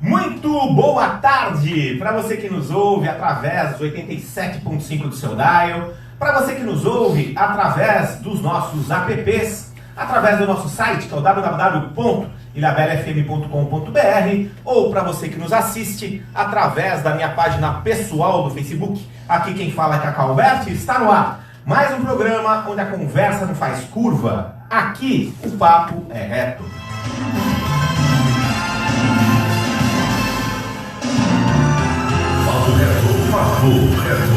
Muito boa tarde para você que nos ouve através dos 87.5 do seu dial, para você que nos ouve através dos nossos apps, através do nosso site, que é o www.ilhabelafm.com.br, ou para você que nos assiste através da minha página pessoal do Facebook. Aqui quem fala é Cacau Alberti, está no ar mais um programa onde a conversa não faz curva. Aqui o papo é reto. Papo reto.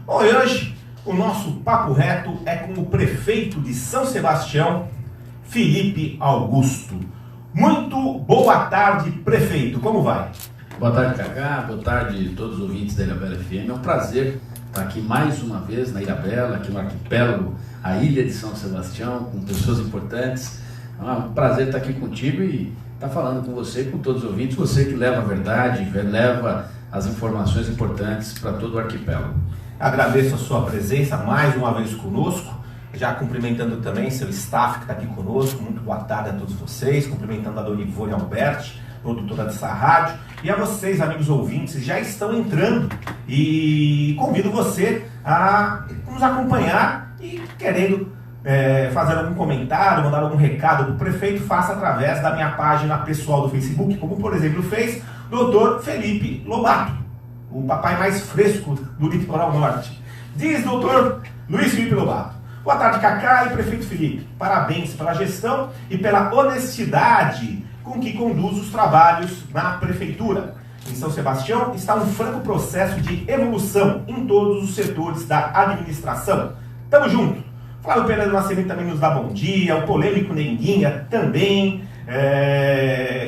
Bom, e hoje o nosso papo reto é com o prefeito de São Sebastião, Felipe Augusto. Muito boa tarde, prefeito. Como vai? Boa tarde, Cacá. Boa tarde a todos os ouvintes da Ilhabela FM. É um prazer estar aqui mais uma vez na Ilhabela, aqui no arquipélago, a ilha de São Sebastião, com pessoas importantes. É um prazer estar aqui contigo e estar falando com você e com todos os ouvintes. Você que leva a verdade, leva as informações importantes para todo o arquipélago. Agradeço a sua presença mais uma vez conosco, já cumprimentando também seu staff que está aqui conosco. Muito boa tarde a todos vocês, cumprimentando a dona Ivone Alberti, produtora dessa rádio, e a vocês, amigos ouvintes, já estão entrando, e convido você a nos acompanhar e querendo fazer algum comentário, mandar algum recado do prefeito, faça através da minha página pessoal do Facebook, como por exemplo fez o Dr. Felipe Lobato, o papai mais fresco do litoral norte. Diz Dr. Luiz Felipe Lobato: boa tarde, Cacá e prefeito Felipe, parabéns pela gestão e pela honestidade com que conduz os trabalhos na prefeitura. Em São Sebastião está um franco processo de evolução em todos os setores da administração. Tamo junto. Flávio Pereira do Nascimento também nos dá bom dia, o polêmico Nenguinha também,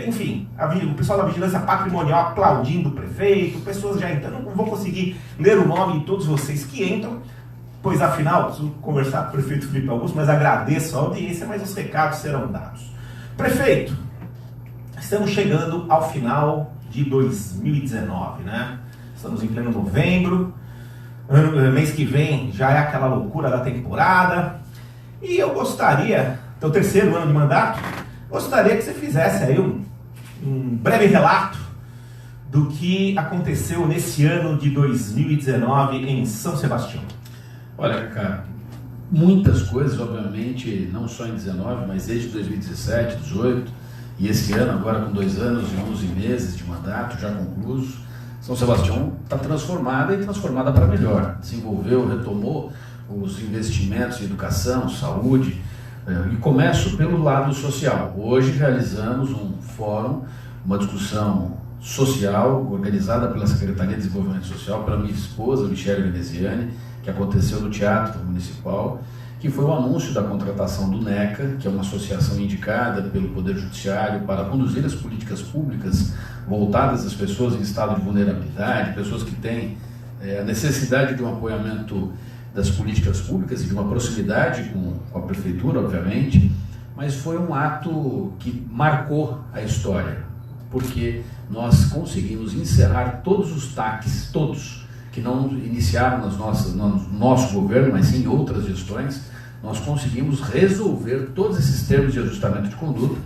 enfim, o pessoal da Vigilância Patrimonial aplaudindo o prefeito, pessoas já entrando. Não vou conseguir ler o nome de todos vocês que entram, pois afinal, preciso conversar com o prefeito Felipe Augusto, mas agradeço a audiência, mas os recados serão dados. Prefeito, estamos chegando ao final de 2019, né? Estamos em pleno novembro. Mês que vem já é aquela loucura da temporada. E eu gostaria, teu terceiro ano de mandato, gostaria que você fizesse aí um breve relato do que aconteceu nesse ano de 2019 em São Sebastião. Olha, Cacá, muitas coisas, obviamente, não só em 19, mas desde 2017, 18 e esse ano, agora com 2 anos e 11 meses de mandato já concluídos. São Sebastião está transformada e transformada para melhor. Desenvolveu, retomou os investimentos em educação, saúde, e começo pelo lado social. Hoje realizamos um fórum, uma discussão social organizada pela Secretaria de Desenvolvimento Social, pela minha esposa, Michele Veneziani, que aconteceu no Teatro Municipal, que foi o anúncio da contratação do NECA, que é uma associação indicada pelo Poder Judiciário para conduzir as políticas públicas voltadas às pessoas em estado de vulnerabilidade, pessoas que têm a necessidade de um apoiamento das políticas públicas e de uma proximidade com a prefeitura, obviamente, mas foi um ato que marcou a história, porque nós conseguimos encerrar todos os TACs, todos, que não iniciaram no nosso governo, mas sim em outras gestões. Nós conseguimos resolver todos esses termos de ajustamento de conduta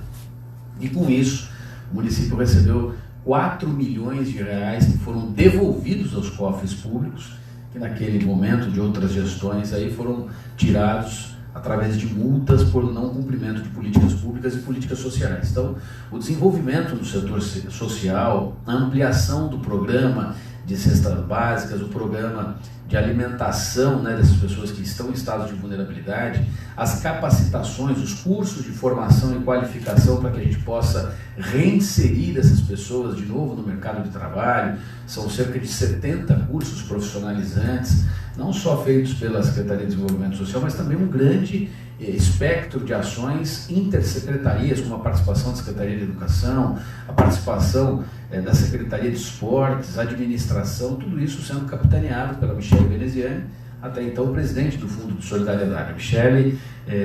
e com isso o município recebeu 4 milhões de reais que foram devolvidos aos cofres públicos, que naquele momento de outras gestões aí foram tirados através de multas por não cumprimento de políticas públicas e políticas sociais. Então, o desenvolvimento do setor social, a ampliação do programa de cestas básicas, o programa de alimentação, né, dessas pessoas que estão em estado de vulnerabilidade, as capacitações, os cursos de formação e qualificação para que a gente possa reinserir essas pessoas de novo no mercado de trabalho. São cerca de 70 cursos profissionalizantes, não só feitos pela Secretaria de Desenvolvimento Social, mas também um grande espectro de ações intersecretarias, como a participação da Secretaria de Educação, a participação da Secretaria de Esportes, administração, tudo isso sendo capitaneado pela Michele Veneziani, até então o presidente do Fundo de Solidariedade. A Michele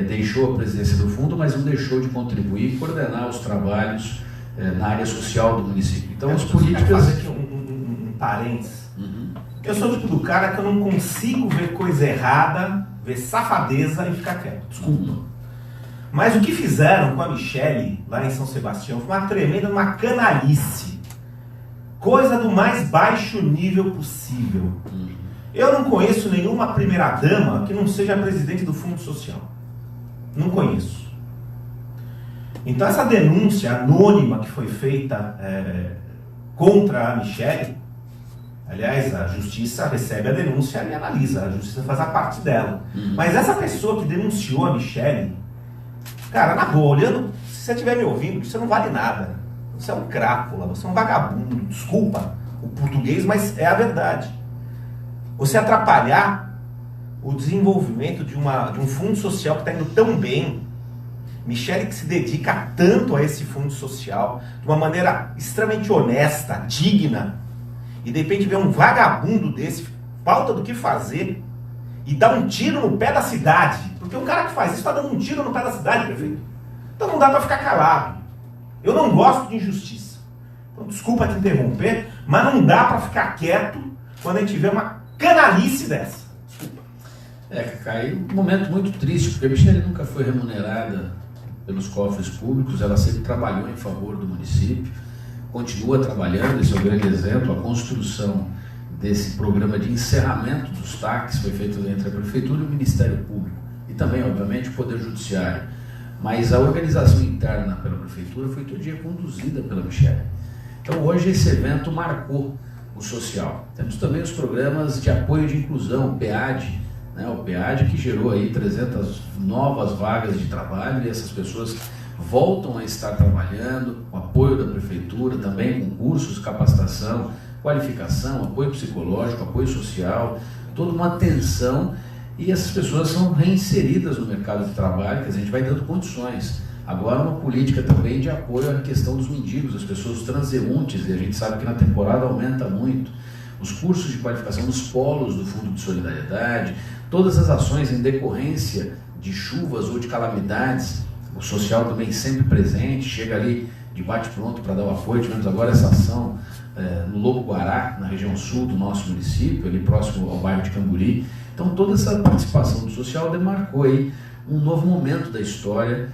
deixou a presidência do fundo, mas não deixou de contribuir e coordenar os trabalhos na área social do município. Então as políticas... fazer aqui um parênteses. Eu sou o tipo do cara que eu não consigo ver coisa errada, ver safadeza e ficar quieto. Desculpa. Mas o que fizeram com a Michele lá em São Sebastião foi uma tremenda, uma canalice. Coisa do mais baixo nível possível. Eu não conheço nenhuma primeira-dama que não seja presidente do Fundo Social. Não conheço. Então essa denúncia anônima que foi feita contra a Michele, aliás, a justiça recebe a denúncia e analisa, a justiça faz a parte dela. Mas essa pessoa que denunciou a Michele, cara, na boa, olhando, se você estiver me ouvindo, você não vale nada. Você é um crápula, você é um vagabundo, desculpa o português, mas é a verdade. Você atrapalhar o desenvolvimento de um fundo social que está indo tão bem, Michele que se dedica tanto a esse fundo social, de uma maneira extremamente honesta, digna, e de repente vê um vagabundo desse, falta do que fazer, e dá um tiro no pé da cidade, porque o cara que faz isso está dando um tiro no pé da cidade, prefeito. Então não dá para ficar calado. Eu não gosto de injustiça. Então desculpa te interromper, mas não dá para ficar quieto quando a gente vê uma canalice dessa. Desculpa. Cacá, e um momento muito triste, porque a Michele nunca foi remunerada pelos cofres públicos, ela sempre trabalhou em favor do município, continua trabalhando, esse é o grande exemplo, a construção desse programa de encerramento dos TACs foi feito entre a Prefeitura e o Ministério Público, e também, obviamente, o Poder Judiciário. Mas a organização interna pela Prefeitura foi todo dia conduzida pela Michele. Então hoje esse evento marcou o social. Temos também os programas de apoio de inclusão, o PEAD, né? O PEAD que gerou aí 300 novas vagas de trabalho e essas pessoas voltam a estar trabalhando, com apoio da Prefeitura, também com cursos, capacitação, qualificação, apoio psicológico, apoio social, toda uma atenção. E essas pessoas são reinseridas no mercado de trabalho, que a gente vai dando condições. Agora uma política também de apoio à questão dos mendigos, as pessoas transeuntes, e a gente sabe que na temporada aumenta muito. Os cursos de qualificação nos polos do Fundo de Solidariedade, todas as ações em decorrência de chuvas ou de calamidades, o social também sempre presente, chega ali de bate-pronto para dar o apoio. Tivemos agora essa ação no Lobo-Guará, na região sul do nosso município, ali próximo ao bairro de Camburi. Então toda essa participação do social demarcou aí um novo momento da história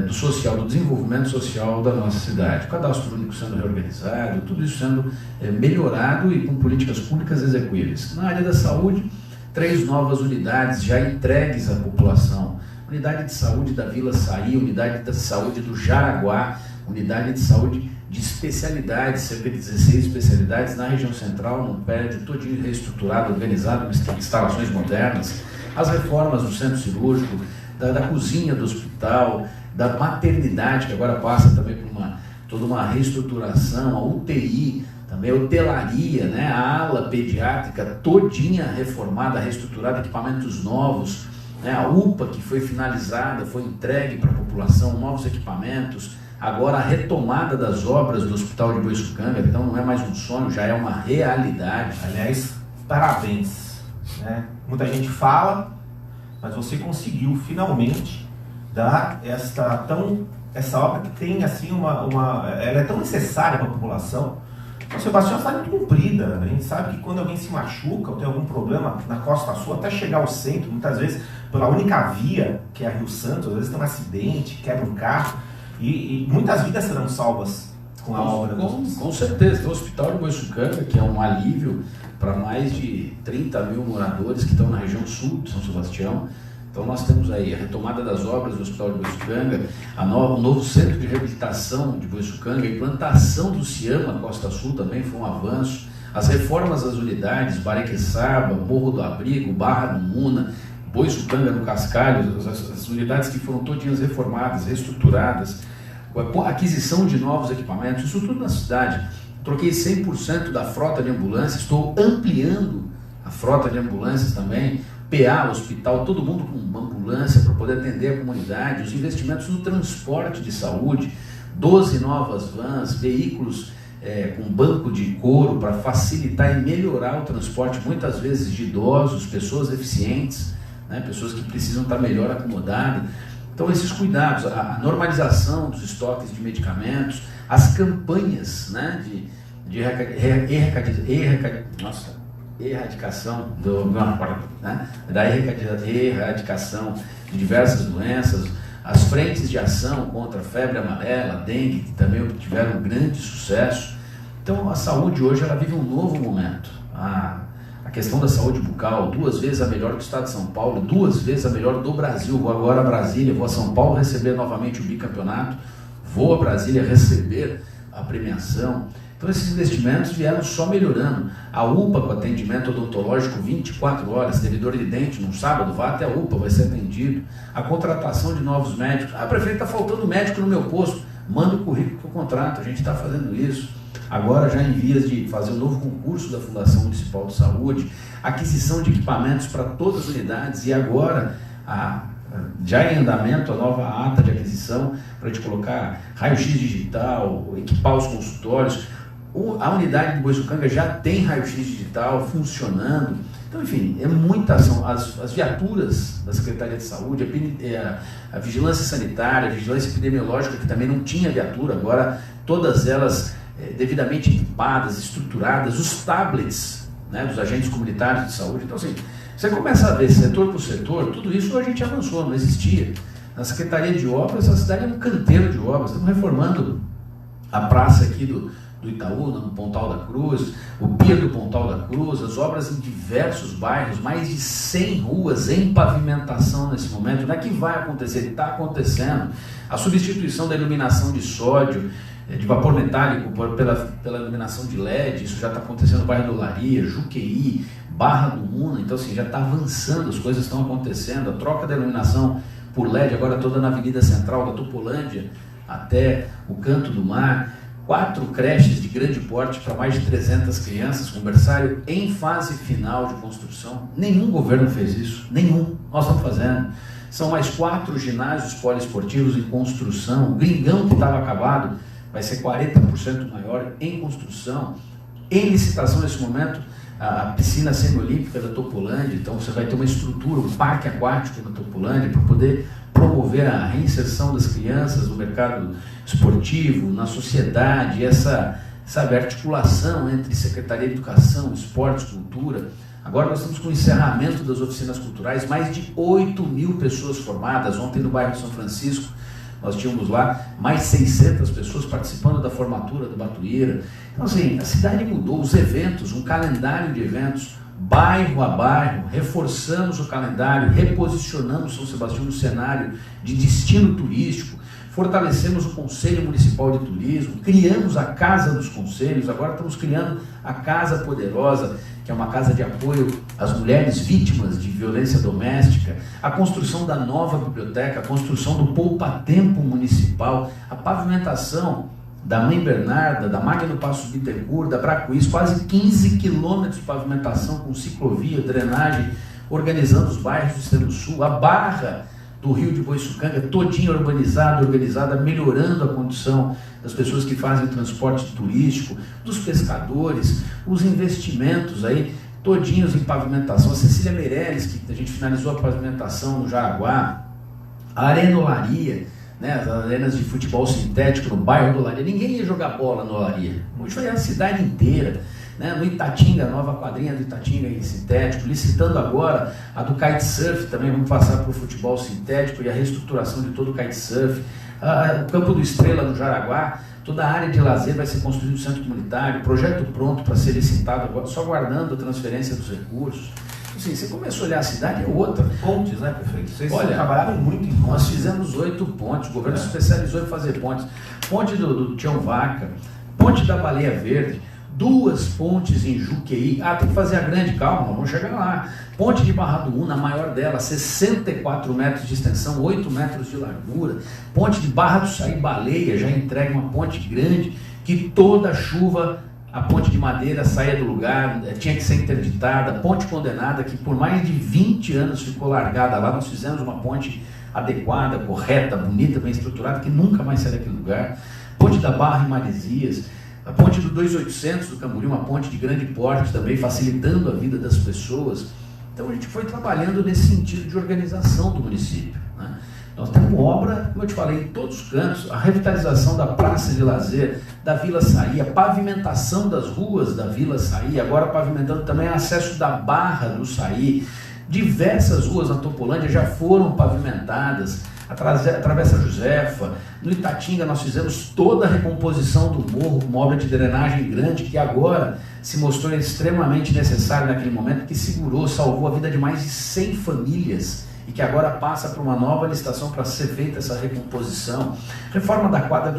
do social, do desenvolvimento social da nossa cidade. O cadastro único sendo reorganizado, tudo isso sendo melhorado e com políticas públicas execuíveis. Na área da saúde, 3 novas unidades já entregues à população. Unidade de saúde da Vila Saí, unidade de saúde do Jaraguá, unidade de saúde de especialidades, cerca de 16 especialidades na região central, num prédio todinho reestruturado, organizado, com instalações modernas, as reformas do centro cirúrgico, da cozinha do hospital, da maternidade, que agora passa também por toda uma reestruturação, a UTI, também a hotelaria, né? A ala pediátrica todinha reformada, reestruturada, equipamentos novos, né? A UPA que foi finalizada, foi entregue para a população, novos equipamentos. Agora a retomada das obras do Hospital de Boiçucanga, então não é mais um sonho, já é uma realidade. Aliás, parabéns, né? Muita gente fala, mas você conseguiu finalmente dar essa obra que tem assim ela é tão necessária para a população. São Sebastião está muito comprida. A gente sabe que quando alguém se machuca ou tem algum problema na Costa Sul, até chegar ao centro, muitas vezes pela única via, que é a Rio Santos, às vezes tem um acidente, quebra um carro, e muitas vidas serão salvas com a obra. Com certeza. O Hospital de Boiçucanga, que é um alívio para mais de 30 mil moradores que estão na região sul de São Sebastião. Então nós temos aí a retomada das obras do Hospital de Boiçucanga, o novo centro de reabilitação de Boiçucanga, a implantação do CIAMA Costa Sul também foi um avanço, as reformas das unidades, Barequeçaba, Morro do Abrigo, Barra do Muna, Boiçucanga no Cascalho, as unidades que foram todinhas reformadas, reestruturadas, a aquisição de novos equipamentos, isso tudo na cidade. Troquei 100% da frota de ambulâncias, estou ampliando a frota de ambulâncias também, PA, hospital, todo mundo com uma ambulância para poder atender a comunidade, os investimentos no transporte de saúde, 12 novas vans, veículos com banco de couro para facilitar e melhorar o transporte, muitas vezes de idosos, pessoas deficientes, né, pessoas que precisam estar melhor acomodadas. Então esses cuidados, a normalização dos estoques de medicamentos, as campanhas, né, de erradicação da erradicação de diversas doenças, as frentes de ação contra a febre amarela, dengue, que também tiveram um grande sucesso. Então a saúde hoje ela vive um novo momento. A questão da saúde bucal, 2 vezes a melhor do estado de São Paulo, 2 vezes a melhor do Brasil. Vou agora a Brasília, vou a São Paulo receber novamente o bicampeonato, vou a Brasília receber a premiação. Então esses investimentos vieram só melhorando. A UPA com atendimento odontológico 24 horas, teve dor de dente num sábado, vá até a UPA, vai ser atendido. A contratação de novos médicos. Prefeito, está faltando médico no meu posto. Manda o currículo que eu contrato, a gente está fazendo isso. Agora já em vias de fazer um novo concurso da Fundação Municipal de Saúde, aquisição de equipamentos para todas as unidades e agora já em andamento a nova ata de aquisição para a gente colocar raio-x digital, equipar os consultórios. A unidade de Boiçucanga já tem raio-x digital funcionando. Então, enfim, é muita ação. As viaturas da Secretaria de Saúde, a vigilância sanitária, a vigilância epidemiológica, que também não tinha viatura, agora todas elas devidamente equipadas, estruturadas, os tablets, né, dos agentes comunitários de saúde. Então, assim, você começa a ver setor por setor, tudo isso a gente avançou, não existia. Na Secretaria de Obras, a cidade é um canteiro de obras. Estamos reformando a praça aqui do Itaú, no Pontal da Cruz, o pier do Pontal da Cruz, as obras em diversos bairros, mais de 100 ruas em pavimentação nesse momento. Não é que vai acontecer, está acontecendo. A substituição da iluminação de sódio, de vapor metálico pela iluminação de LED, isso já está acontecendo no bairro do Olaria, Juqueí, Barra do Una. Então assim, já está avançando, as coisas estão acontecendo. A troca da iluminação por LED agora toda na Avenida Central da Topolândia até o Canto do Mar. 4 creches de grande porte para mais de 300 crianças, com berçário em fase final de construção. Nenhum governo fez isso, nenhum. Nós estamos fazendo. São mais 4 ginásios poliesportivos em construção. O Gringão, que estava acabado, vai ser 40% maior em construção. Em licitação nesse momento, a piscina semiolímpica da Topolândia. Então você vai ter uma estrutura, um parque aquático na Topolândia para poder promover a reinserção das crianças no mercado esportivo, na sociedade, essa articulação entre Secretaria de Educação, Esportes, Cultura. Agora nós estamos com o encerramento das oficinas culturais, mais de 8.000 pessoas formadas. Ontem no bairro de São Francisco, nós tínhamos lá mais 600 pessoas participando da formatura do Batuíra. Então assim, a cidade mudou, os eventos, um calendário de eventos, bairro a bairro, reforçamos o calendário, reposicionamos São Sebastião no cenário de destino turístico, fortalecemos o Conselho Municipal de Turismo, criamos a Casa dos Conselhos, agora estamos criando a Casa Poderosa, que é uma casa de apoio às mulheres vítimas de violência doméstica, a construção da nova biblioteca, a construção do poupa-tempo municipal, a pavimentação da Mãe Bernarda, da Magno Passo Bittencourt, da Bracuís, quase 15 quilômetros de pavimentação com ciclovia, drenagem, organizando os bairros do extremo sul, a Barra do Rio de Boiçucanga, todinha urbanizada, organizada, melhorando a condição das pessoas que fazem transporte turístico, dos pescadores, os investimentos aí, todinhos em pavimentação. A Cecília Meirelles, que a gente finalizou a pavimentação no Jaraguá, a Arena Olaria, né, as arenas de futebol sintético no bairro do Olaria. Ninguém ia jogar bola no Olaria. Hoje foi a cidade inteira. Né, no Itatinga, a nova quadrinha do Itatinga em sintético, licitando agora a do kitesurf, também vamos passar para o futebol sintético e a reestruturação de todo o kitesurf. O Campo do Estrela no Jaraguá, toda a área de lazer vai ser construído no centro comunitário, projeto pronto para ser licitado agora, só aguardando a transferência dos recursos. Assim, você começa a olhar a cidade, é outra. Pontes, né, prefeito? Vocês trabalharam muito em pontes. Nós fizemos 8 pontes, o governo se especializou em fazer pontes. Ponte do Tião Vaca, ponte da Baleia Verde, 2 pontes em Juqueí. Tem que fazer a grande, calma, vamos chegar lá. Ponte de Barra do Una, a maior dela, 64 metros de extensão, 8 metros de largura. Ponte de Barra do Saí Baleia, já entrega uma ponte grande, que toda chuva a ponte de madeira saía do lugar, tinha que ser interditada. Ponte Condenada, que por mais de 20 anos ficou largada lá, nós fizemos uma ponte adequada, correta, bonita, bem estruturada, que nunca mais sai daquele lugar. Ponte da Barra em Maresias, a ponte do 2800 do Camboriú, uma ponte de grande porte também, facilitando a vida das pessoas. Então a gente foi trabalhando nesse sentido de organização do município, né? Nós temos obra, como eu te falei, em todos os cantos, a revitalização da praça de lazer, da Vila Saí, a pavimentação das ruas da Vila Saí, agora pavimentando também o acesso da Barra do Saí. Diversas ruas na Topolândia já foram pavimentadas. Travessa Josefa, no Itatinga nós fizemos toda a recomposição do morro, uma obra de drenagem grande que agora se mostrou extremamente necessário naquele momento, que salvou a vida de mais de 100 famílias e que agora passa para uma nova licitação para ser feita essa recomposição. Reforma da quadra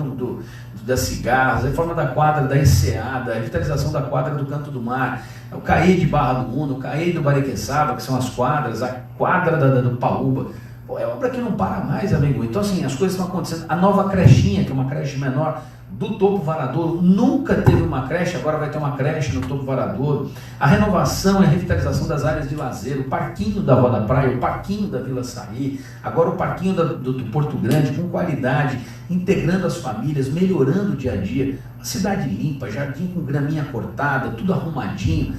das cigarras, reforma da quadra da Enseada, revitalização da quadra do Canto do Mar, o CAE de Barra do Mundo, o CAE do Bariqueçaba, que são as quadras, a quadra do Paúba. Pô, é obra que não para mais, amigo. Então, assim, as coisas estão acontecendo. A nova crechinha, que é uma creche menor, do Topo Varadouro, nunca teve uma creche, agora vai ter uma creche no Topo Varadouro. A renovação e a revitalização das áreas de lazer, o parquinho da Rua da Praia, o parquinho da Vila Saí, agora o parquinho do Porto Grande, com qualidade, integrando as famílias, melhorando o dia a dia. Uma cidade limpa, jardim com graminha cortada, tudo arrumadinho.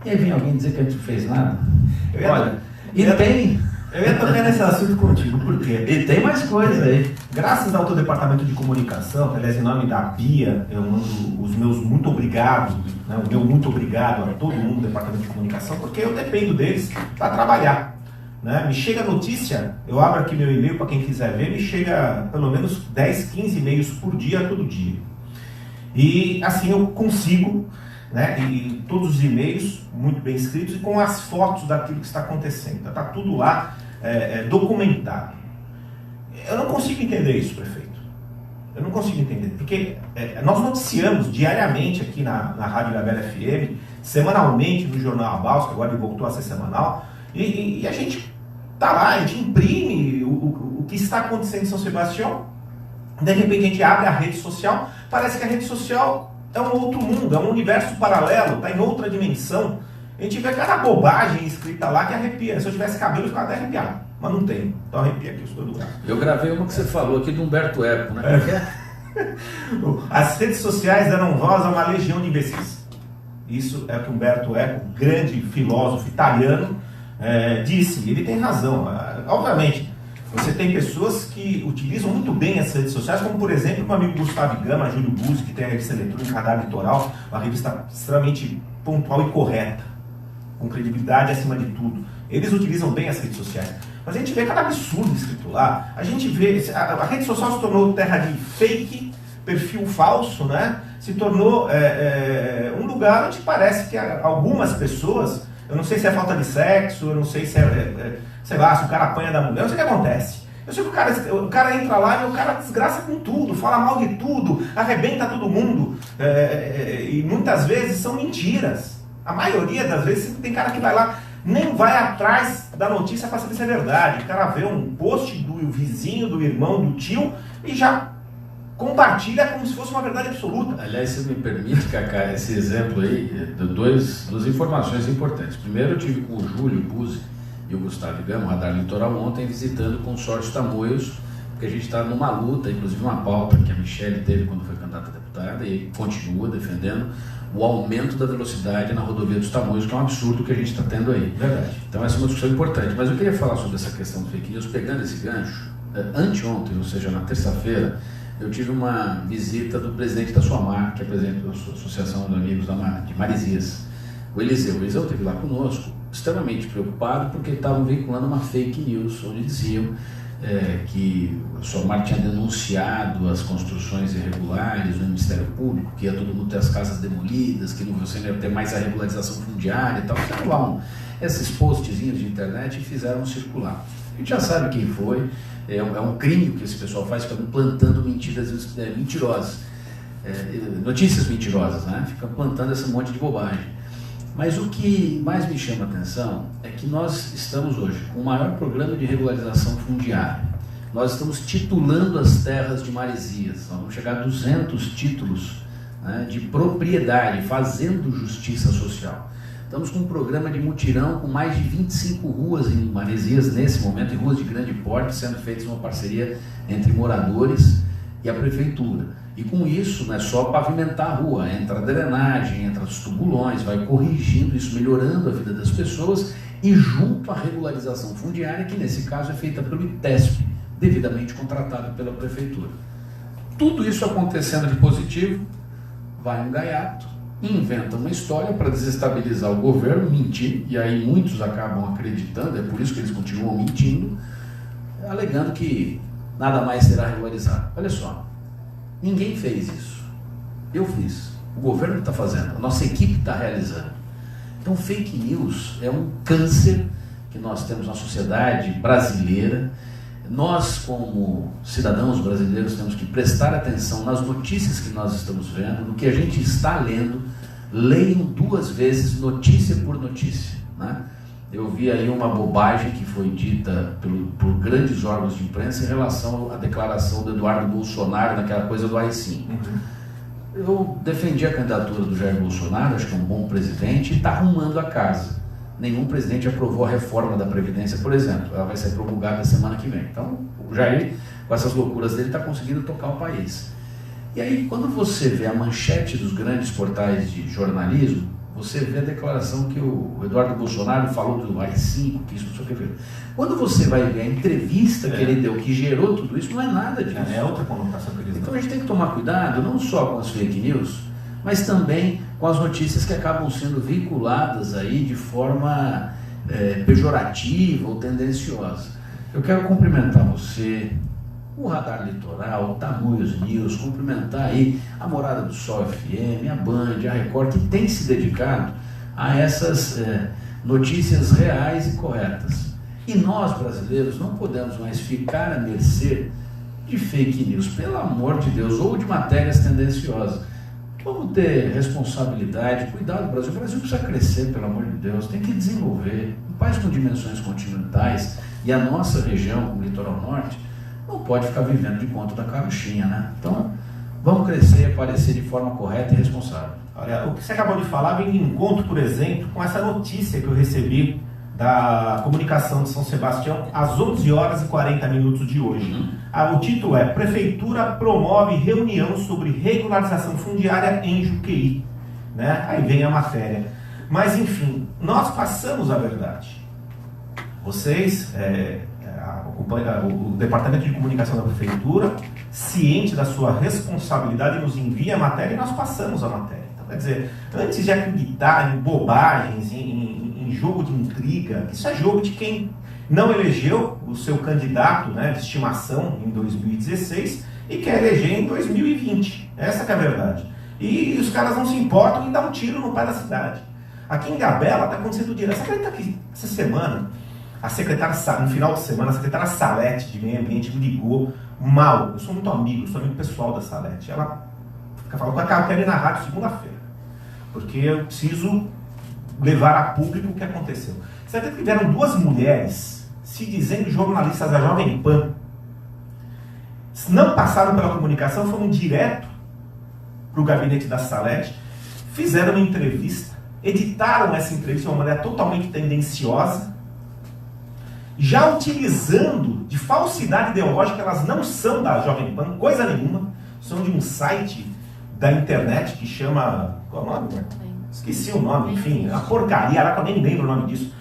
E aí vem alguém dizer que a gente não fez nada? Olha, eu ia tocar nesse assunto contigo, por quê? E tem mais coisa aí. Graças ao teu departamento de comunicação, aliás, em nome da Bia, eu mando os meus muito obrigado, né, o meu muito obrigado a todo mundo do departamento de comunicação, porque eu dependo deles para trabalhar. Né? Me chega notícia, eu abro aqui meu e-mail para quem quiser ver, me chega pelo menos 10, 15 e-mails por dia, todo dia. E assim eu consigo, né, e todos os e-mails muito bem escritos e com as fotos daquilo que está acontecendo. Está tudo lá documentado. Eu não consigo entender isso, prefeito. Eu não consigo entender, porque nós noticiamos diariamente aqui na Rádio Ilhabela FM, semanalmente no Jornal A Balsa, que agora ele voltou a ser semanal, e a gente está lá, a gente imprime o que está acontecendo em São Sebastião. De repente a gente abre a rede social, parece que a rede social é um outro mundo, é um universo paralelo, está em outra dimensão. A gente vê cada bobagem escrita lá que arrepia. Se eu tivesse cabelo, eu ficava até arrepiado. Mas não tenho. Então arrepia aqui, eu estou do braço. Eu gravei uma que você falou aqui do Humberto Eco, né? As redes sociais deram voz a uma legião de imbecis. Isso é o que Humberto Eco, grande filósofo italiano, disse. Ele tem razão. Obviamente, você tem pessoas que utilizam muito bem as redes sociais, como por exemplo o amigo Gustavo Gama, Júlio Buzzi, que tem a revista eletrônica Radar Litoral, uma revista extremamente pontual e correta, com credibilidade acima de tudo. Eles utilizam bem as redes sociais. Mas a gente vê cada absurdo escrito lá. A gente vê, a rede social se tornou terra de fake, perfil falso, né? Se tornou um lugar onde parece que algumas pessoas, eu não sei se é falta de sexo, eu não sei se sei lá, se o cara apanha da mulher, eu não sei o que acontece. Eu sei que o cara entra lá e o cara desgraça com tudo, fala mal de tudo, arrebenta todo mundo. E muitas vezes são mentiras. A maioria das vezes tem cara que vai lá, nem vai atrás da notícia para saber se é verdade. O cara vê um post do vizinho, do irmão, do tio e já compartilha como se fosse uma verdade absoluta. Aliás, se me permite, Cacá, esse exemplo aí, duas informações importantes. Primeiro, eu tive com o Júlio Buzzi e o Gustavo Gama, o Radar Litoral, ontem visitando o consórcio Tamoios, porque a gente está numa luta, inclusive uma pauta que a Michele teve quando foi candidata a deputada e continua defendendo o aumento da velocidade na rodovia dos Tamoios, que é um absurdo que a gente está tendo aí. Verdade. Então essa é uma discussão importante. Mas eu queria falar sobre essa questão do fake news, pegando esse gancho. Anteontem, ou seja, na terça-feira, eu tive uma visita do presidente da SUAMAR, que é presidente da Associação de Amigos de Marizias, o Eliseu. O Eliseu esteve lá conosco, extremamente preocupado, porque estavam veiculando uma fake news, onde diziam que a SUAMAR tinha denunciado as construções irregulares no Ministério Público, que ia todo mundo ter as casas demolidas, que você não ia ter mais a regularização fundiária e tal. Fizeram lá esses postzinhos de internet e fizeram circular. A gente já sabe quem foi, é um crime que esse pessoal faz, fica plantando mentiras mentirosas, notícias mentirosas, né? Fica plantando esse monte de bobagem. Mas o que mais me chama a atenção é que nós estamos hoje com o maior programa de regularização fundiária. Nós estamos titulando as terras de Marizias. Nós vamos chegar a 200 títulos, né, de propriedade, fazendo justiça social. Estamos com um programa de mutirão com mais de 25 ruas em Marizias nesse momento, em ruas de grande porte, sendo feitas uma parceria entre moradores e a prefeitura. E com isso, não é só pavimentar a rua, entra a drenagem, entra os tubulões, vai corrigindo isso, melhorando a vida das pessoas e junto à regularização fundiária, que nesse caso é feita pelo ITESP, devidamente contratado pela prefeitura. Tudo isso acontecendo de positivo, vai um gaiato, inventa uma história para desestabilizar o governo, mentir, e aí muitos acabam acreditando, é por isso que eles continuam mentindo, alegando que nada mais será regularizado. Olha só, ninguém fez isso. Eu fiz, o governo está fazendo, a nossa equipe está realizando. Então, fake news é um câncer que nós temos na sociedade brasileira. Nós, como cidadãos brasileiros, temos que prestar atenção nas notícias que nós estamos vendo, no que a gente está lendo. Leiam 2 vezes notícia por notícia, né? Eu vi aí uma bobagem que foi dita por grandes órgãos de imprensa em relação à declaração do Eduardo Bolsonaro naquela coisa do AI-5. Eu defendi a candidatura do Jair Bolsonaro, acho que é um bom presidente, e está arrumando a casa. Nenhum presidente aprovou a reforma da Previdência, por exemplo. Ela vai ser promulgada semana que vem. Então, o Jair, com essas loucuras dele, está conseguindo tocar o país. E aí, quando você vê a manchete dos grandes portais de jornalismo, você vê a declaração que o Eduardo Bolsonaro falou do AI-5, que isso não sei o que. Quando você vai ver a entrevista que ele deu, que gerou tudo isso, não é nada disso. É outra conotação que eles dão. Então a gente tem que tomar cuidado, não só com as fake news, mas também com as notícias que acabam sendo veiculadas aí de forma pejorativa ou tendenciosa. Eu quero cumprimentar você, o Radar Litoral, o Tamoios News, cumprimentar aí a Morada do Sol FM, a Band, a Record, que tem se dedicado a essas notícias reais e corretas. E nós, brasileiros, não podemos mais ficar à mercê de fake news, pelo amor de Deus, ou de matérias tendenciosas. Vamos ter responsabilidade, cuidado, Brasil. O Brasil precisa crescer, pelo amor de Deus, tem que desenvolver. Um país com dimensões continentais, e a nossa região, o litoral norte, não pode ficar vivendo de conta da carochinha, né? Então, vamos crescer e aparecer de forma correta e responsável. Olha, o que você acabou de falar vem de encontro, por exemplo, com essa notícia que eu recebi da comunicação de São Sebastião às 11 horas e 40 minutos de hoje. O título é: Prefeitura promove reunião sobre regularização fundiária em Juqueí. Né? Aí vem a matéria. Mas, enfim, nós passamos a verdade. Vocês, o Departamento de Comunicação da Prefeitura, ciente da sua responsabilidade, nos envia a matéria e nós passamos a matéria. Então, quer dizer, antes de acreditar em bobagens, em jogo de intriga, isso é jogo de quem não elegeu o seu candidato, né, de estimação em 2016 e quer eleger em 2020. Essa que é a verdade. E os caras não se importam em dar um tiro no pé da cidade. Aqui em Gabela está acontecendo direto. Você acredita que essa semana, a secretária, no final de semana, a secretária Salete de Meio Ambiente me ligou mal. Eu sou muito amigo, sou amigo pessoal da Salete. Ela fica falando, eu quero ir na rádio segunda-feira, porque eu preciso levar a público o que aconteceu. Você acredita que tiveram 2 mulheres se dizendo jornalistas da Jovem Pan, não passaram pela comunicação, foram direto para o gabinete da Salete, fizeram uma entrevista, editaram essa entrevista de uma maneira totalmente tendenciosa, já utilizando de falsidade ideológica. Elas não são da Jovem Pan, coisa nenhuma, são de um site da internet que chama... Qual é o nome? Esqueci o nome, enfim, a porcaria, eu nem lembro o nome disso.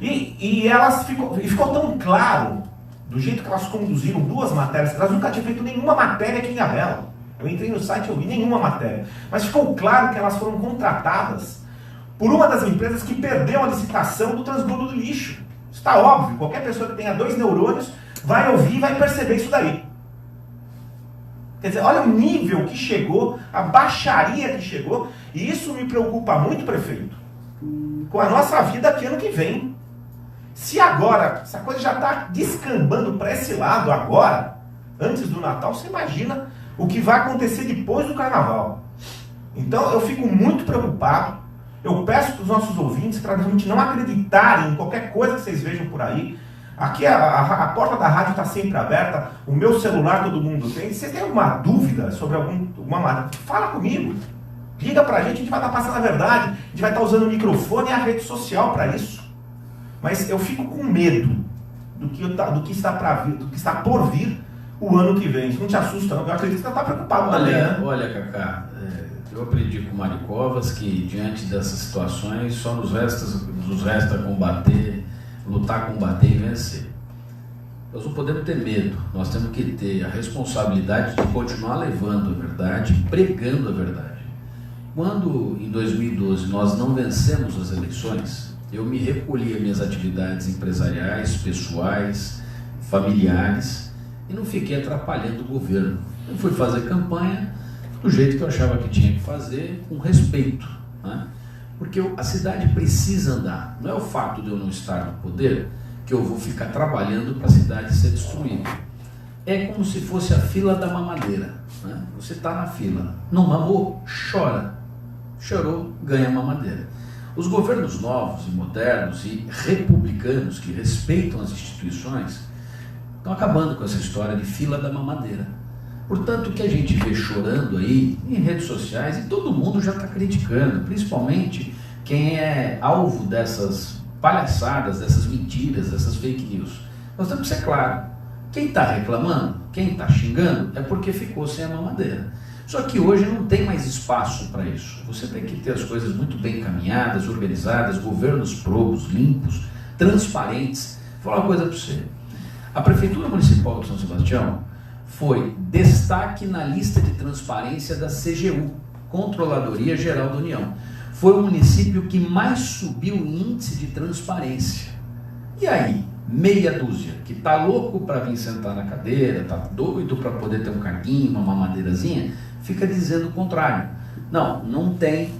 E elas ficou tão claro, do jeito que elas conduziram 2 matérias, elas nunca tinham feito nenhuma matéria aqui em Gabela. Eu entrei no site e eu vi nenhuma matéria. Mas ficou claro que elas foram contratadas por uma das empresas que perdeu a licitação do transbordo do lixo. Está óbvio, qualquer pessoa que tenha 2 neurônios vai ouvir e vai perceber isso daí. Quer dizer, olha o nível que chegou, a baixaria que chegou, e isso me preocupa muito, prefeito, com a nossa vida aqui ano que vem. Se agora, essa coisa já está descambando para esse lado agora, antes do Natal, você imagina o que vai acontecer depois do Carnaval. Então eu fico muito preocupado. Eu peço para os nossos ouvintes para a gente não acreditarem em qualquer coisa que vocês vejam por aí. Aqui a porta da rádio está sempre aberta, o meu celular todo mundo tem. Se você tem alguma dúvida sobre alguma matéria, fala comigo. Liga pra gente vai estar passando a verdade, a gente vai estar usando o microfone e a rede social para isso. Mas eu fico com medo do que está por vir o ano que vem. Isso não te assusta, não? Eu acredito que você está preocupado também, né? Olha, Cacá, eu aprendi com o Mário Covas que diante dessas situações só nos resta combater, lutar, combater e vencer. Nós não podemos ter medo, nós temos que ter a responsabilidade de continuar levando a verdade, pregando a verdade. Quando em 2012 nós não vencemos as eleições, eu me recolhi às minhas atividades empresariais, pessoais, familiares e não fiquei atrapalhando o governo. Eu fui fazer campanha do jeito que eu achava que tinha que fazer, com respeito, né? Porque a cidade precisa andar. Não é o fato de eu não estar no poder que eu vou ficar trabalhando para a cidade ser destruída. É como se fosse a fila da mamadeira, né? Você está na fila, não mamou, chora. Chorou, ganha mamadeira. Os governos novos e modernos e republicanos que respeitam as instituições estão acabando com essa história de fila da mamadeira. Portanto, o que a gente vê chorando aí em redes sociais, e todo mundo já está criticando, principalmente quem é alvo dessas palhaçadas, dessas mentiras, dessas fake news. Nós temos que ser claro, quem está reclamando, quem está xingando, é porque ficou sem a mamadeira. Só que hoje não tem mais espaço para isso. Você tem que ter as coisas muito bem encaminhadas, organizadas, governos probos, limpos, transparentes. Vou falar uma coisa para você. A Prefeitura Municipal de São Sebastião foi destaque na lista de transparência da CGU, Controladoria Geral da União. Foi o município que mais subiu o índice de transparência. E aí, meia dúzia, que tá louco para vir sentar na cadeira, tá doido para poder ter um carguinho, uma mamadeirazinha, fica dizendo o contrário. Não tem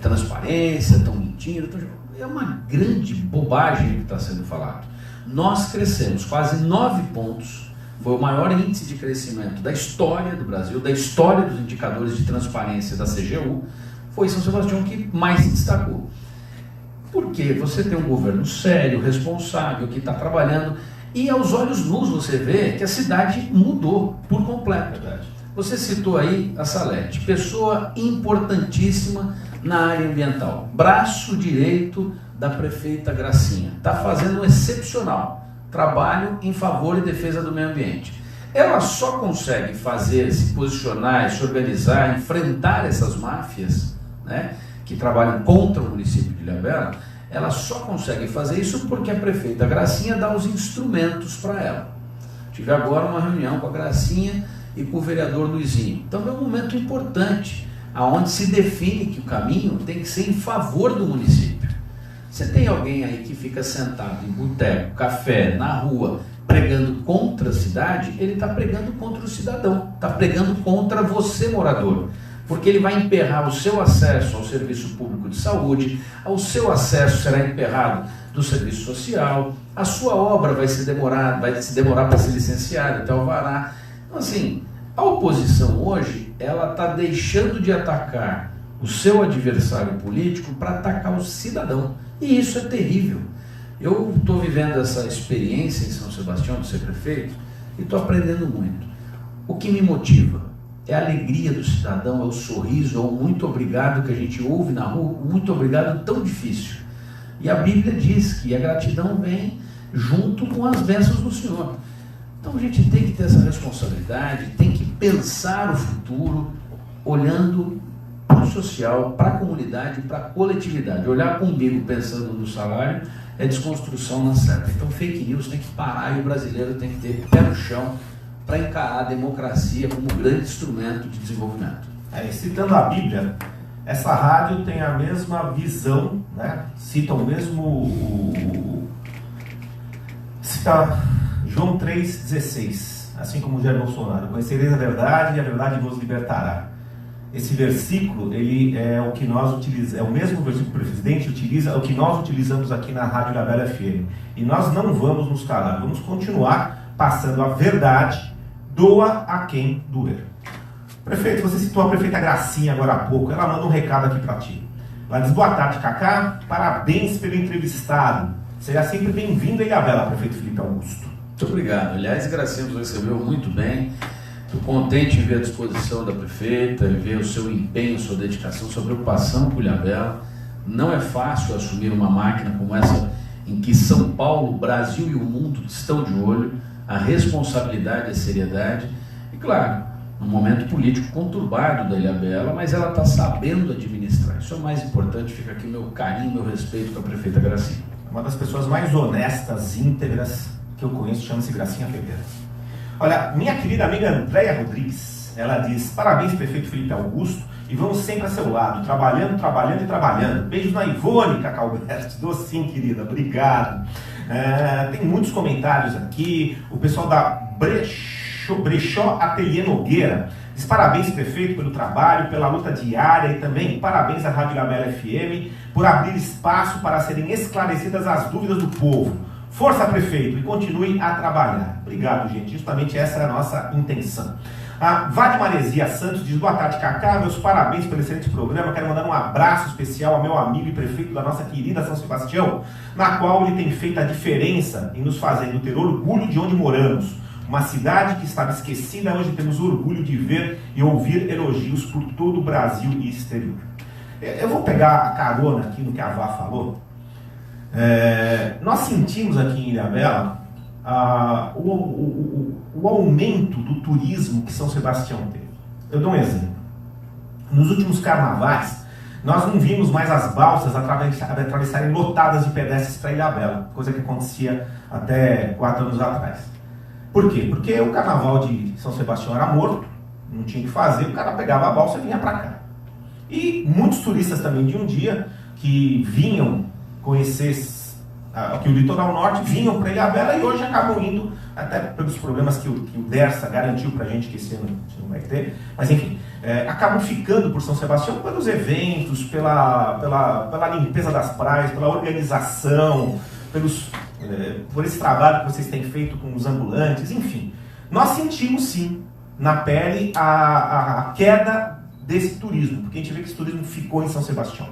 transparência, estão mentindo. É uma grande bobagem que está sendo falado. Nós crescemos quase 9 pontos. Foi o maior índice de crescimento da história do Brasil, da história dos indicadores de transparência da CGU. Foi São Sebastião que mais se destacou. Porque você tem um governo sério, responsável, que está trabalhando, e aos olhos nus você vê que a cidade mudou por completo. Você citou aí a Salete, pessoa importantíssima na área ambiental, braço direito da prefeita Gracinha, está fazendo um excepcional trabalho em favor e defesa do meio ambiente. Ela só consegue fazer, se posicionar, se organizar, enfrentar essas máfias, né, que trabalham contra o município de Ilhabela. Ela só consegue fazer isso porque a prefeita Gracinha dá os instrumentos para ela. Tive agora uma reunião com a Gracinha e com o vereador Luizinho. Então é um momento importante, onde se define que o caminho tem que ser em favor do município. Você tem alguém aí que fica sentado em boteco, café, na rua, pregando contra a cidade, ele está pregando contra o cidadão, está pregando contra você, morador. Porque ele vai emperrar o seu acesso ao serviço público de saúde, o seu acesso será emperrado do serviço social, a sua obra vai se demorar para ser licenciada até o alvará. Então, assim, a oposição hoje, ela está deixando de atacar o seu adversário político para atacar o cidadão. E isso é terrível. Eu estou vivendo essa experiência em São Sebastião de ser prefeito e estou aprendendo muito. O que me motiva é a alegria do cidadão, é o sorriso, é o muito obrigado que a gente ouve na rua, muito obrigado tão difícil. E a Bíblia diz que a gratidão vem junto com as bênçãos do Senhor. Então a gente tem que ter essa responsabilidade, tem que pensar o futuro, olhando para o social, para a comunidade, para a coletividade. Olhar comigo pensando no salário é desconstrução na certa. Então fake news tem que parar e o brasileiro tem que ter pé no chão para encarar a democracia como grande instrumento de desenvolvimento. Citando a Bíblia, essa rádio tem a mesma visão, né? Cita o mesmo... Cita João 3,16, assim como Jair Bolsonaro: conhecereis a verdade e a verdade vos libertará. Esse versículo, ele é o que nós utilizamos, é o mesmo versículo que o presidente utiliza, é o que nós utilizamos aqui na Rádio Ilhabela FM. E nós não vamos nos calar, vamos continuar passando a verdade, doa a quem doer. Prefeito, você citou a prefeita Gracinha agora há pouco, ela manda um recado aqui para ti. Ela diz: boa tarde, Cacá, parabéns pelo entrevistado. Seja sempre bem-vindo a Ilhabela, prefeito Felipe Augusto. Muito obrigado. Aliás, Gracinha nos recebeu muito bem. Estou contente em ver a disposição da prefeita, em ver o seu empenho, sua dedicação, sua preocupação com Ilhabela. Não é fácil assumir uma máquina como essa, em que São Paulo, o Brasil e o mundo estão de olho. A responsabilidade, a seriedade. E claro, um momento político conturbado da Ilhabela, mas ela está sabendo administrar. Isso é o mais importante. Fica aqui o meu carinho, meu respeito com a prefeita Gracinha. Uma das pessoas mais honestas, íntegras que eu conheço, chama-se Gracinha Ferreira. Olha, minha querida amiga Andréia Rodrigues, ela diz: parabéns, prefeito Felipe Augusto, e vamos sempre a seu lado, trabalhando, trabalhando e trabalhando. Beijos na Ivone, Cacá Alberto. Docinho, querida, obrigado. Tem muitos comentários aqui. O pessoal da Brechó Ateliê Nogueira diz: parabéns, prefeito, pelo trabalho, pela luta diária, e também parabéns à Rádio Ilhabela FM por abrir espaço para serem esclarecidas as dúvidas do povo. Força, prefeito, e continue a trabalhar. Obrigado, gente. Justamente essa é a nossa intenção. A Vade Maresia Santos diz: boa tarde, Cacá, meus parabéns pelo excelente programa. Quero mandar um abraço especial ao meu amigo e prefeito da nossa querida São Sebastião, na qual ele tem feito a diferença em nos fazendo ter orgulho de onde moramos. Uma cidade que estava esquecida, hoje temos orgulho de ver e ouvir elogios por todo o Brasil e exterior. Eu vou pegar a carona aqui no que a Vá falou. Nós sentimos aqui em Ilhabela o aumento do turismo que São Sebastião teve. Eu dou um exemplo. Nos últimos carnavais, nós não vimos mais as balsas atravessarem lotadas de pedestres para Ilhabela, coisa que acontecia até 4 anos atrás. Por quê? Porque o carnaval de São Sebastião era morto, não tinha o que fazer, o cara pegava a balsa e vinha para cá. E muitos turistas também de um dia, que vinham conhecer aqui o litoral norte, vinham para Ilhabela e hoje acabam indo, até pelos problemas que o Dersa garantiu para a gente que esse ano não vai ter, mas enfim, acabam ficando por São Sebastião pelos eventos, pela limpeza das praias, pela organização, por esse trabalho que vocês têm feito com os ambulantes, enfim. Nós sentimos sim na pele a queda desse turismo, porque a gente vê que esse turismo ficou em São Sebastião.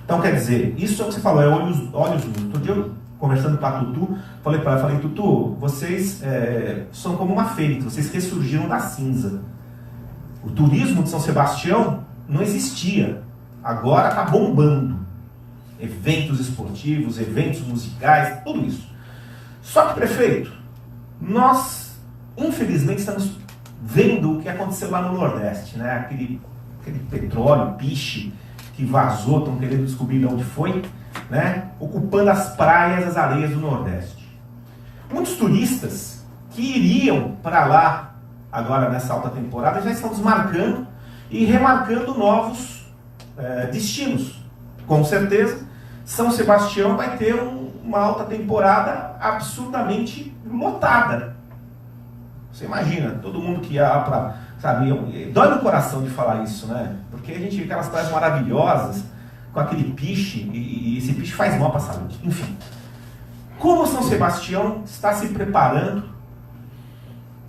Então, quer dizer, isso é o que você falou, é olhos nus. Outro dia, eu, conversando com a Tutu, falei, Tutu, vocês são como uma fênix, vocês ressurgiram da cinza. O turismo de São Sebastião não existia, agora está bombando. Eventos esportivos, eventos musicais, tudo isso. Só que, prefeito, nós, infelizmente, estamos vendo o que aconteceu lá no Nordeste, né? Aquele petróleo, piche, que vazou, estão querendo descobrir de onde foi, né? Ocupando as praias, as areias do Nordeste. Muitos turistas que iriam para lá agora nessa alta temporada já estão desmarcando e remarcando novos destinos. Com certeza, São Sebastião vai ter uma alta temporada absurdamente lotada. Você imagina, todo mundo que ia para... Sabe, dói no coração de falar isso, né? Porque a gente vê aquelas praias maravilhosas, com aquele piche, e esse piche faz mal para a saúde. Enfim, como São Sebastião está se preparando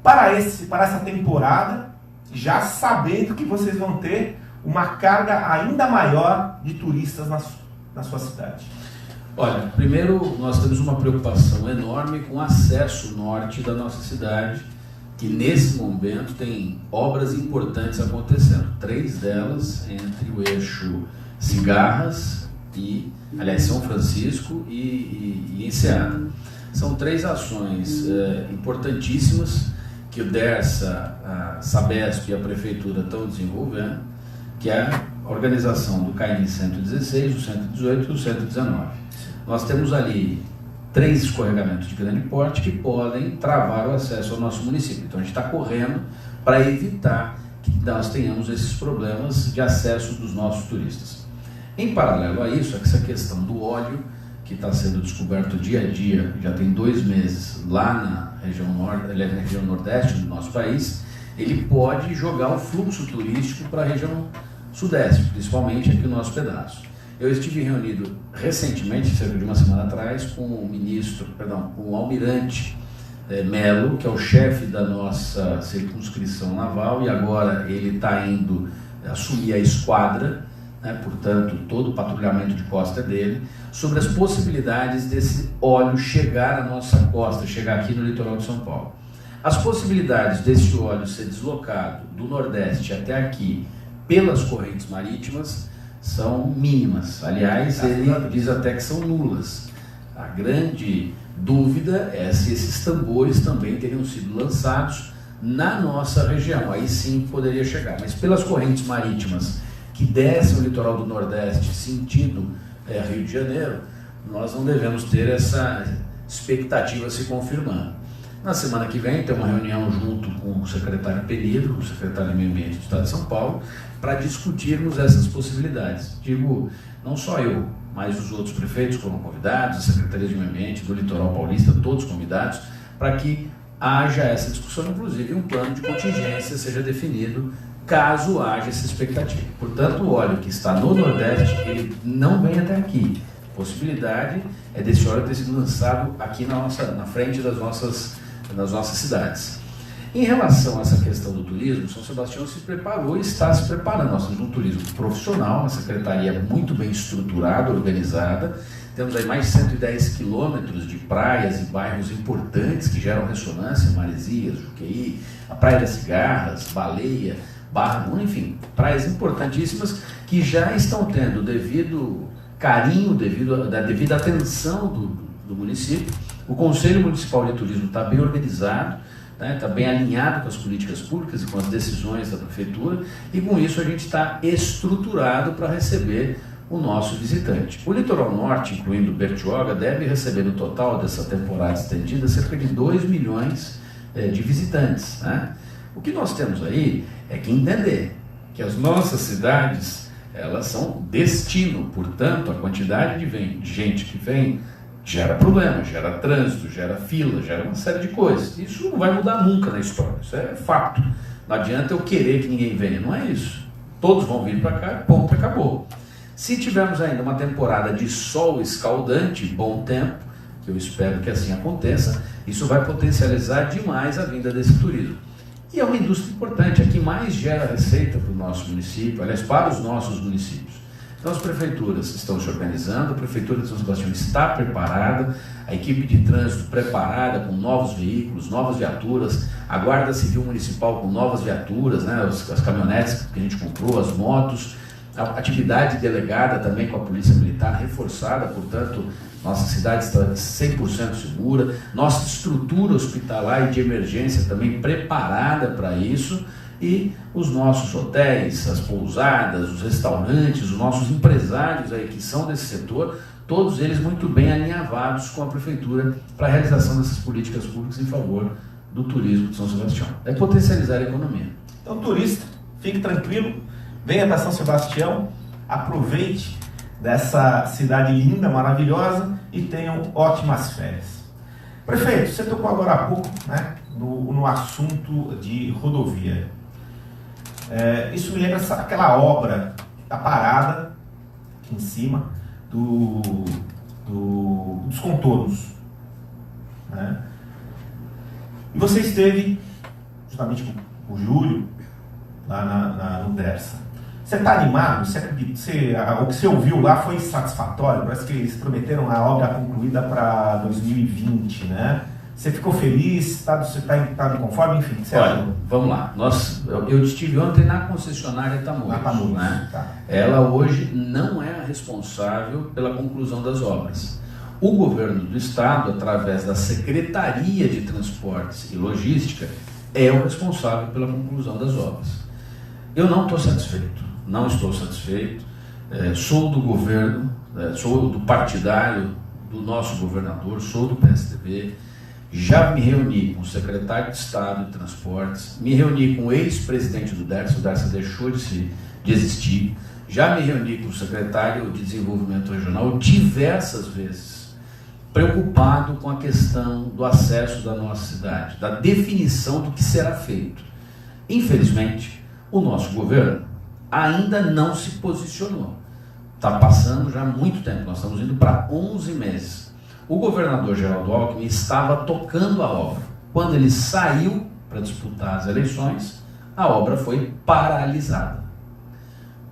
para essa temporada, já sabendo que vocês vão ter uma carga ainda maior de turistas na sua cidade? Olha, primeiro nós temos uma preocupação enorme com o acesso norte da nossa cidade, que nesse momento tem obras importantes acontecendo. 3 delas entre o eixo Cigarras e, aliás, São Francisco e Enseada. São 3 ações importantíssimas que o Dersa, a Sabesp e a Prefeitura estão desenvolvendo, que é a organização do CAIM 116, o 118 e o 119. Nós temos ali 3 escorregamentos de grande porte que podem travar o acesso ao nosso município. Então a gente está correndo para evitar que nós tenhamos esses problemas de acesso dos nossos turistas. Em paralelo a isso, essa questão do óleo, que está sendo descoberto dia a dia, já tem 2 meses lá na região nordeste do nosso país, ele pode jogar o fluxo turístico para a região sudeste, principalmente aqui no nosso pedaço. Eu estive reunido recentemente, cerca de uma semana atrás, com o almirante Melo, que é o chefe da nossa circunscrição naval, e agora ele está indo assumir a esquadra, né, portanto, todo o patrulhamento de costa dele, sobre as possibilidades desse óleo chegar à nossa costa, chegar aqui no litoral de São Paulo. As possibilidades desse óleo ser deslocado do Nordeste até aqui pelas correntes marítimas são mínimas. Aliás, ele diz até que são nulas. A grande dúvida é se esses tambores também teriam sido lançados na nossa região. Aí sim poderia chegar. Mas pelas correntes marítimas que descem o litoral do Nordeste sentido Rio de Janeiro, nós não devemos ter essa expectativa se confirmando. Na semana que vem tem uma reunião junto com o secretário Penido, o secretário de Meio Ambiente do Estado de São Paulo, para discutirmos essas possibilidades. Digo, não só eu, mas os outros prefeitos foram convidados, a Secretaria de Meio Ambiente do Litoral Paulista, todos convidados, para que haja essa discussão, inclusive um plano de contingência seja definido caso haja essa expectativa. Portanto, o óleo que está no Nordeste, ele não vem até aqui. A possibilidade é desse óleo ter sido lançado aqui na frente das nossas cidades. Em relação a essa questão do turismo, São Sebastião se preparou e está se preparando. Nós temos um turismo profissional, uma secretaria muito bem estruturada, organizada. Temos aí mais de 110 quilômetros de praias e bairros importantes que geram ressonância, Maresias, Juqueí, a Praia das Cigarras, Baleia, Barra, enfim, praias importantíssimas que já estão tendo devido carinho, da devida atenção do município. O Conselho Municipal de Turismo está bem organizado, está bem alinhado com as políticas públicas e com as decisões da Prefeitura, e com isso a gente está estruturado para receber o nosso visitante. O Litoral Norte, incluindo Bertioga, deve receber no total dessa temporada estendida cerca de 2 milhões de visitantes. Né? O que nós temos aí é que entender que as nossas cidades, elas são destino, portanto, a quantidade de gente que vem gera problema, gera trânsito, gera fila, gera uma série de coisas. Isso não vai mudar nunca na história, isso é fato. Não adianta eu querer que ninguém venha, não é isso. Todos vão vir para cá, ponto, acabou. Se tivermos ainda uma temporada de sol escaldante, bom tempo, que eu espero que assim aconteça, isso vai potencializar demais a vinda desse turismo. E é uma indústria importante, a que mais gera receita para o nosso município, aliás, para os nossos municípios. Então as prefeituras estão se organizando, a Prefeitura de São Sebastião está preparada, a equipe de trânsito preparada com novos veículos, novas viaturas, a Guarda Civil Municipal com novas viaturas, né, as caminhonetes que a gente comprou, as motos, a atividade delegada também com a Polícia Militar reforçada, portanto, nossa cidade está 100% segura, nossa estrutura hospitalar e de emergência também preparada para isso, e os nossos hotéis, as pousadas, os restaurantes, os nossos empresários aí que são desse setor, todos eles muito bem alinhavados com a Prefeitura para a realização dessas políticas públicas em favor do turismo de São Sebastião. É potencializar a economia. Então, turista, fique tranquilo, venha para São Sebastião, aproveite dessa cidade linda, maravilhosa e tenham ótimas férias. Prefeito, você tocou agora há pouco, né, no assunto de rodovia. Isso me lembra aquela obra da parada aqui em cima dos contornos, né? E você esteve justamente com o Júlio lá no Dersa. Você está animado? O que você ouviu lá foi satisfatório? Parece que eles prometeram a obra concluída para 2020, né? Você ficou feliz? Você está conforme? Enfim, olha, vamos lá. Eu estive ontem na concessionária Tamoios. Né? Tá. Ela hoje não é a responsável pela conclusão das obras. O governo do estado, através da Secretaria de Transportes e Logística, é o responsável pela conclusão das obras. Eu não estou satisfeito, não estou satisfeito. Sou do governo, sou do partidário do nosso governador, sou do PSDB. Já me reuni com o secretário de Estado de Transportes, me reuni com o ex-presidente do Dersa, o Dersa deixou de existir, já me reuni com o secretário de Desenvolvimento Regional diversas vezes, preocupado com a questão do acesso da nossa cidade, da definição do que será feito. Infelizmente, o nosso governo ainda não se posicionou. Está passando já muito tempo, nós estamos indo para 11 meses. O governador Geraldo Alckmin estava tocando a obra. Quando ele saiu para disputar as eleições, a obra foi paralisada.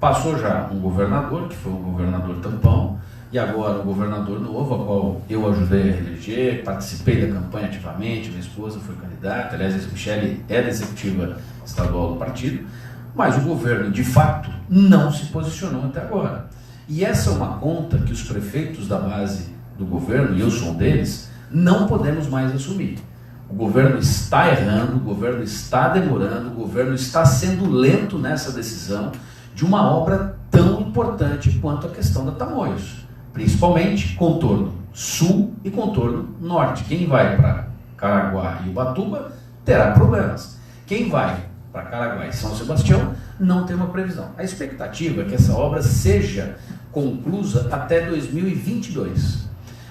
Passou já um governador, que foi o governador tampão, e agora um governador novo, a qual eu ajudei a eleger, participei da campanha ativamente, minha esposa foi candidata, aliás, a Michele é da executiva estadual do partido, mas o governo, de fato, não se posicionou até agora. E essa é uma conta que os prefeitos da base do governo, e eu sou um deles, não podemos mais assumir. O governo está errando, o governo está demorando, o governo está sendo lento nessa decisão de uma obra tão importante quanto a questão da Tamoios, principalmente contorno sul e contorno norte. Quem vai para Caraguá e Ubatuba terá problemas. Quem vai para Caraguá e São Sebastião, não tem uma previsão. A expectativa é que essa obra seja conclusa até 2022.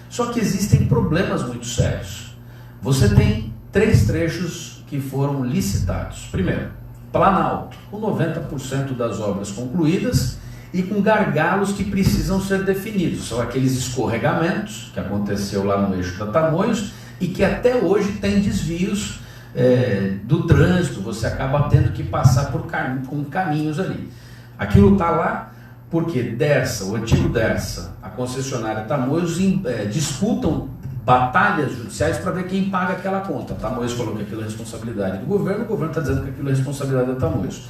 Só que existem problemas muito sérios. Você tem 3 trechos que foram licitados. Primeiro, Planalto, com 90% das obras concluídas e com gargalos que precisam ser definidos. São aqueles escorregamentos que aconteceu lá no eixo da Tamoios e que até hoje tem desvios do trânsito. Você acaba tendo que passar com caminhos ali. Aquilo está lá porque Dersa, o antigo Dersa, a concessionária Tamoios disputam batalhas judiciais para ver quem paga aquela conta. Tamoios falou que aquilo é responsabilidade do governo, o governo está dizendo que aquilo é responsabilidade da Tamoios.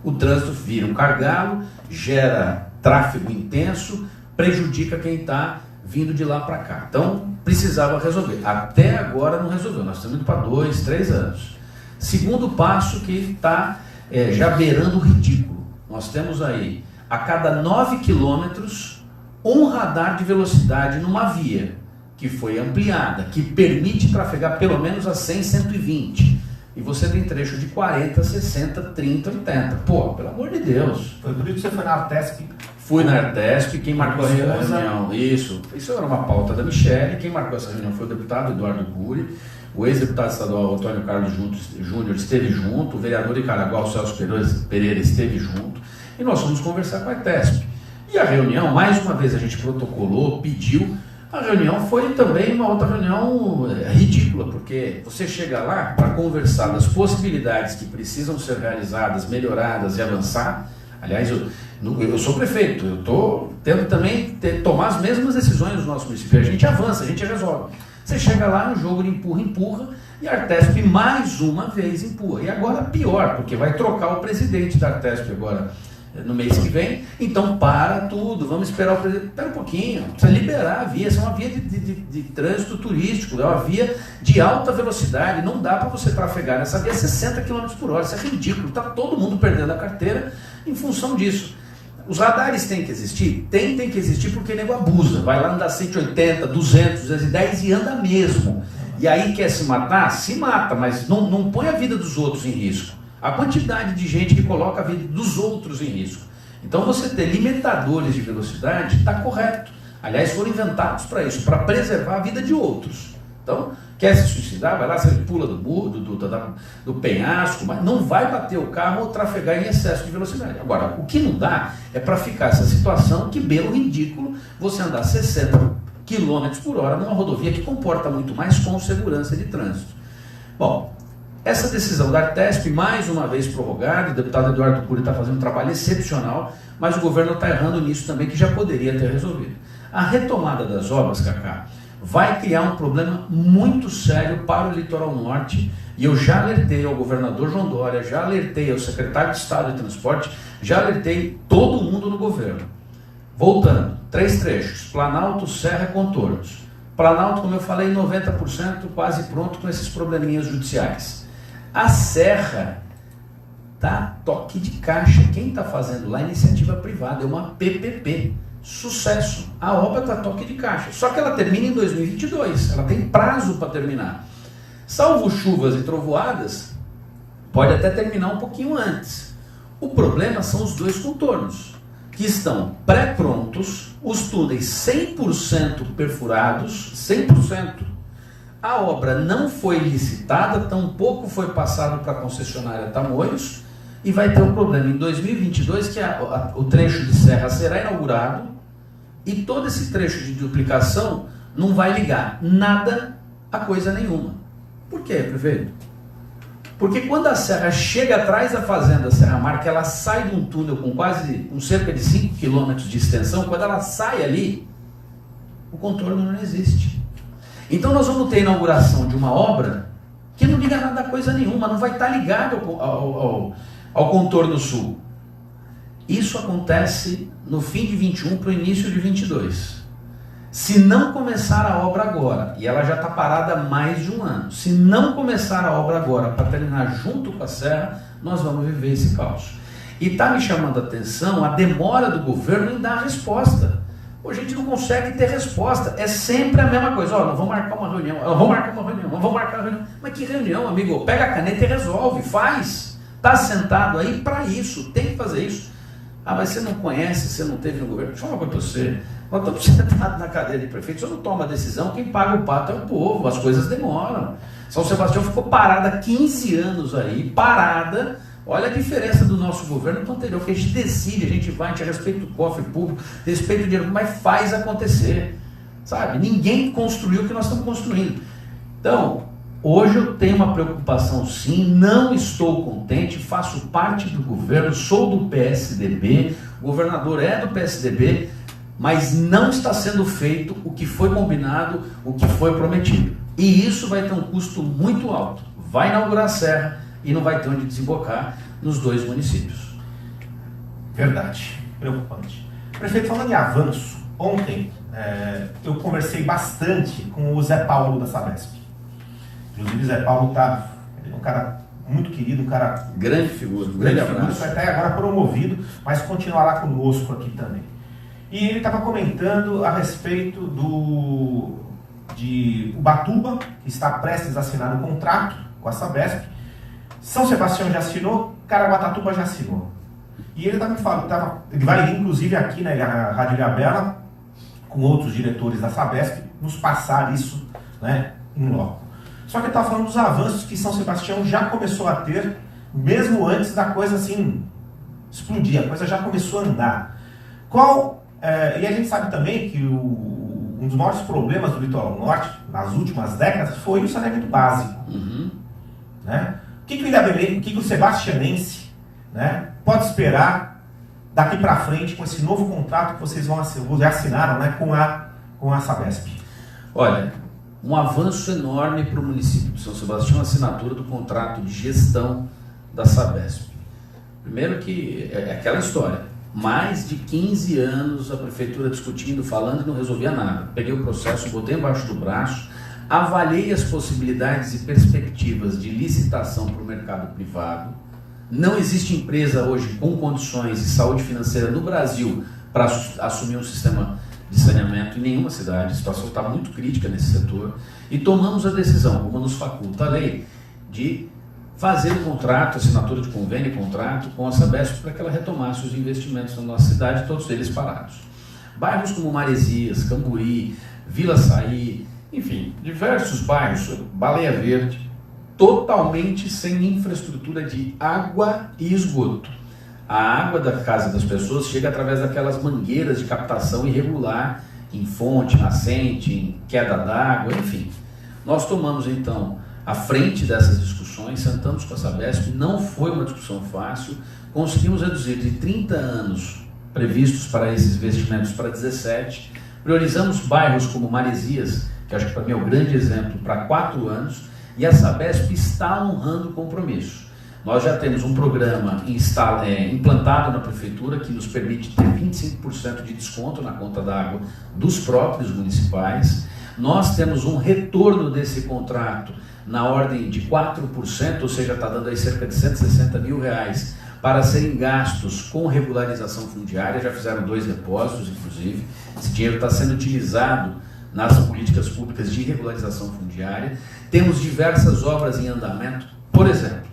O trânsito vira um gargalo, gera tráfego intenso, prejudica quem está vindo de lá para cá. Então, precisava resolver. Até agora não resolveu. Nós estamos indo para 2, 3 anos. Segundo passo que está já beirando o ridículo. Nós temos aí, a cada 9 quilômetros, um radar de velocidade numa via que foi ampliada, que permite trafegar pelo menos a 100, 120. E você tem trecho de 40, 60, 30, 80. Pô, pelo amor de Deus. Foi por isso que você foi na Artesp? Fui na Artesp, quem marcou a reunião, isso era uma pauta da Michele, quem marcou essa reunião foi o deputado Eduardo Cury, o ex-deputado estadual Antônio Carlos Júnior esteve junto, o vereador de Caraguá, o Celso Pereira, esteve junto, e nós fomos conversar com a Artesp. E a reunião, mais uma vez a gente protocolou, pediu. A reunião foi também uma outra reunião ridícula, porque você chega lá para conversar das possibilidades que precisam ser realizadas, melhoradas e avançar. Aliás, eu sou prefeito, eu estou tendo também tomar as mesmas decisões no nosso município. A gente avança, a gente resolve. Você chega lá, um jogo de empurra, e a Artesp mais uma vez empurra. E agora pior, porque vai trocar o presidente da Artesp agora no mês que vem, então para tudo, vamos esperar o presidente. Espera um pouquinho, precisa liberar a via. Essa é uma via de trânsito turístico, é uma via de alta velocidade, não dá para você trafegar nessa via 60 km por hora, isso é ridículo, está todo mundo perdendo a carteira em função disso. Os radares têm que existir? Tem que existir porque o nego abusa, vai lá andar 180, 200, 210 e anda mesmo, e aí quer se matar? Se mata, mas não põe a vida dos outros em risco. A quantidade de gente que coloca a vida dos outros em risco. Então você ter limitadores de velocidade está correto. Aliás, foram inventados para isso, para preservar a vida de outros. Então, quer se suicidar, vai lá, você pula do penhasco, mas não vai bater o carro ou trafegar em excesso de velocidade. Agora, o que não dá é para ficar essa situação que beira o ridículo você andar 60 km por hora numa rodovia que comporta muito mais com segurança de trânsito. Bom, essa decisão da Artesp, mais uma vez prorrogada, o deputado Eduardo Cury está fazendo um trabalho excepcional, mas o governo está errando nisso também, que já poderia ter resolvido. A retomada das obras, Cacá, vai criar um problema muito sério para o litoral norte, e eu já alertei ao governador João Dória, já alertei ao secretário de Estado de Transporte, já alertei todo mundo no governo. Voltando, 3 trechos, Planalto, Serra e Contornos. Planalto, como eu falei, 90% quase pronto com esses probleminhas judiciais. A Serra tá toque de caixa. Quem está fazendo lá é iniciativa privada, é uma PPP. Sucesso. A obra está toque de caixa. Só que ela termina em 2022. Ela tem prazo para terminar. Salvo chuvas e trovoadas, pode até terminar um pouquinho antes. O problema são os 2 contornos, que estão pré-prontos, os túneis 100% perfurados, 100%. A obra não foi licitada, tampouco foi passado para a concessionária Tamoios, e vai ter um problema em 2022, que o trecho de serra será inaugurado, e todo esse trecho de duplicação não vai ligar nada a coisa nenhuma. Por quê, prefeito? Porque quando a serra chega atrás da fazenda Serra Mar, que ela sai de um túnel com cerca de 5 km de extensão, quando ela sai ali, o contorno não existe. Então nós vamos ter a inauguração de uma obra que não liga nada a coisa nenhuma, não vai estar ligado ao contorno sul. Isso acontece no fim de 21 para o início de 22. Se não começar a obra agora, e ela já está parada há mais de um ano, se não começar a obra agora para terminar junto com a serra, nós vamos viver esse caos. E está me chamando a atenção a demora do governo em dar a resposta. A gente não consegue ter resposta, é sempre a mesma coisa. Nós vamos marcar uma reunião, nós vamos marcar uma reunião. Mas que reunião, amigo? Pega a caneta e resolve, faz Está sentado aí para isso, tem que fazer isso. Ah, mas você não conhece, você não teve no governo. Deixa eu falar para você. Nós estamos sentados na cadeira de prefeito, você não toma a decisão, quem paga o pato é o povo, as coisas demoram. São Sebastião ficou parada há 15 anos aí, parada. Olha a diferença do nosso governo para o anterior, que a gente decide, a gente vai, a gente respeita o cofre público, respeita o dinheiro, mas faz acontecer, sabe? Ninguém construiu o que nós estamos construindo. Então, hoje eu tenho uma preocupação sim, não estou contente, faço parte do governo, sou do PSDB, o governador é do PSDB, mas não está sendo feito o que foi combinado, o que foi prometido. E isso vai ter um custo muito alto. Vai inaugurar a serra e não vai ter onde desembocar nos 2 municípios. Verdade, preocupante. Prefeito, falando em avanço, ontem eu conversei bastante com o Zé Paulo da Sabesp. Inclusive o Zé Paulo ele é um cara muito querido, um cara... Grande figura, um grande abraço. Foi até agora promovido, mas continuará conosco aqui também. E ele estava comentando a respeito de Ubatuba, que está prestes a assinar um contrato com a Sabesp. São Sebastião já assinou, Caraguatatuba já assinou. E ele estava me falando, ele vai inclusive aqui na Rádio Ilhabela, com outros diretores da Sabesp, nos passar isso, né, em loco. Só que ele estava falando dos avanços que São Sebastião já começou a ter, mesmo antes da coisa assim explodir, a coisa já começou a andar. E a gente sabe também que um dos maiores problemas do Litoral Norte, nas últimas décadas, foi o saneamento básico. Né? O que o sebastianense, né, pode esperar daqui para frente com esse novo contrato que vocês já assinaram, né, com a Sabesp? Olha, um avanço enorme para o município de São Sebastião, a assinatura do contrato de gestão da Sabesp. Primeiro que é aquela história, mais de 15 anos a prefeitura discutindo, falando e não resolvia nada. Peguei o processo, botei embaixo do braço, avaliei as possibilidades e perspectivas de licitação para o mercado privado. Não existe empresa hoje com condições de saúde financeira no Brasil para assumir um sistema de saneamento em nenhuma cidade. A situação está muito crítica nesse setor. E tomamos a decisão, como nos faculta a lei, de fazer o contrato, assinatura de convênio e contrato com a Sabesp para que ela retomasse os investimentos na nossa cidade, todos eles parados. Bairros como Maresias, Camburi, Vila Saí, enfim, diversos bairros, Baleia Verde, totalmente sem infraestrutura de água e esgoto. A água da casa das pessoas chega através daquelas mangueiras de captação irregular, em fonte, nascente, em queda d'água, enfim. Nós tomamos então à frente dessas discussões, sentamos com a Sabesp, não foi uma discussão fácil, conseguimos reduzir de 30 anos previstos para esses investimentos para 17, priorizamos bairros como Maresias, que acho que para mim é o grande exemplo, para 4 anos, e a Sabesp está honrando o compromisso. Nós já temos um programa implantado na prefeitura que nos permite ter 25% de desconto na conta d'água dos próprios municipais. Nós temos um retorno desse contrato na ordem de 4%, ou seja, está dando aí cerca de R$160 mil para serem gastos com regularização fundiária. Já fizeram 2 depósitos, inclusive. Esse dinheiro está sendo utilizado nas políticas públicas de regularização fundiária. Temos diversas obras em andamento, por exemplo,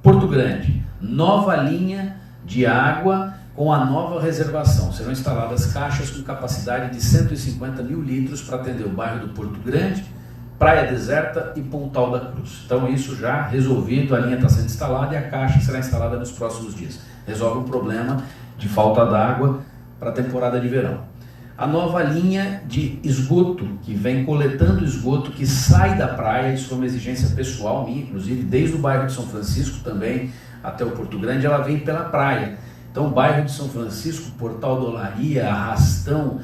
Porto Grande, nova linha de água com a nova reservação. Serão instaladas caixas com capacidade de 150 mil litros para atender o bairro do Porto Grande, Praia Deserta e Pontal da Cruz. Então isso já resolvido, a linha está sendo instalada e a caixa será instalada nos próximos dias. Resolve um problema de falta d'água para a temporada de verão. A nova linha de esgoto, que vem coletando esgoto que sai da praia, isso foi uma exigência pessoal minha, inclusive, desde o bairro de São Francisco também até o Porto Grande, ela vem pela praia. Então o bairro de São Francisco, Portal do Olaria, Arrastão,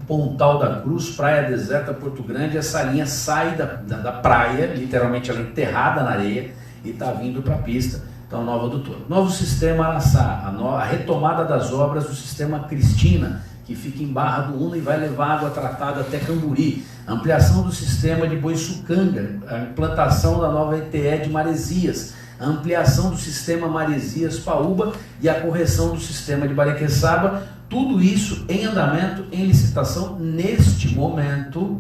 Pontal da Cruz, Praia Deserta, Porto Grande, essa linha sai da praia, literalmente ela é enterrada na areia e está vindo para a pista. Então, nova adutora. Novo sistema Araçá, a retomada das obras do sistema Cristina, que fica em Barra do Una e vai levar água tratada até Camburi. Ampliação do sistema de Boiçucanga, a implantação da nova ETE de Maresias, a ampliação do sistema Maresias-Paúba e a correção do sistema de Bariqueçaba, tudo isso em andamento, em licitação, neste momento,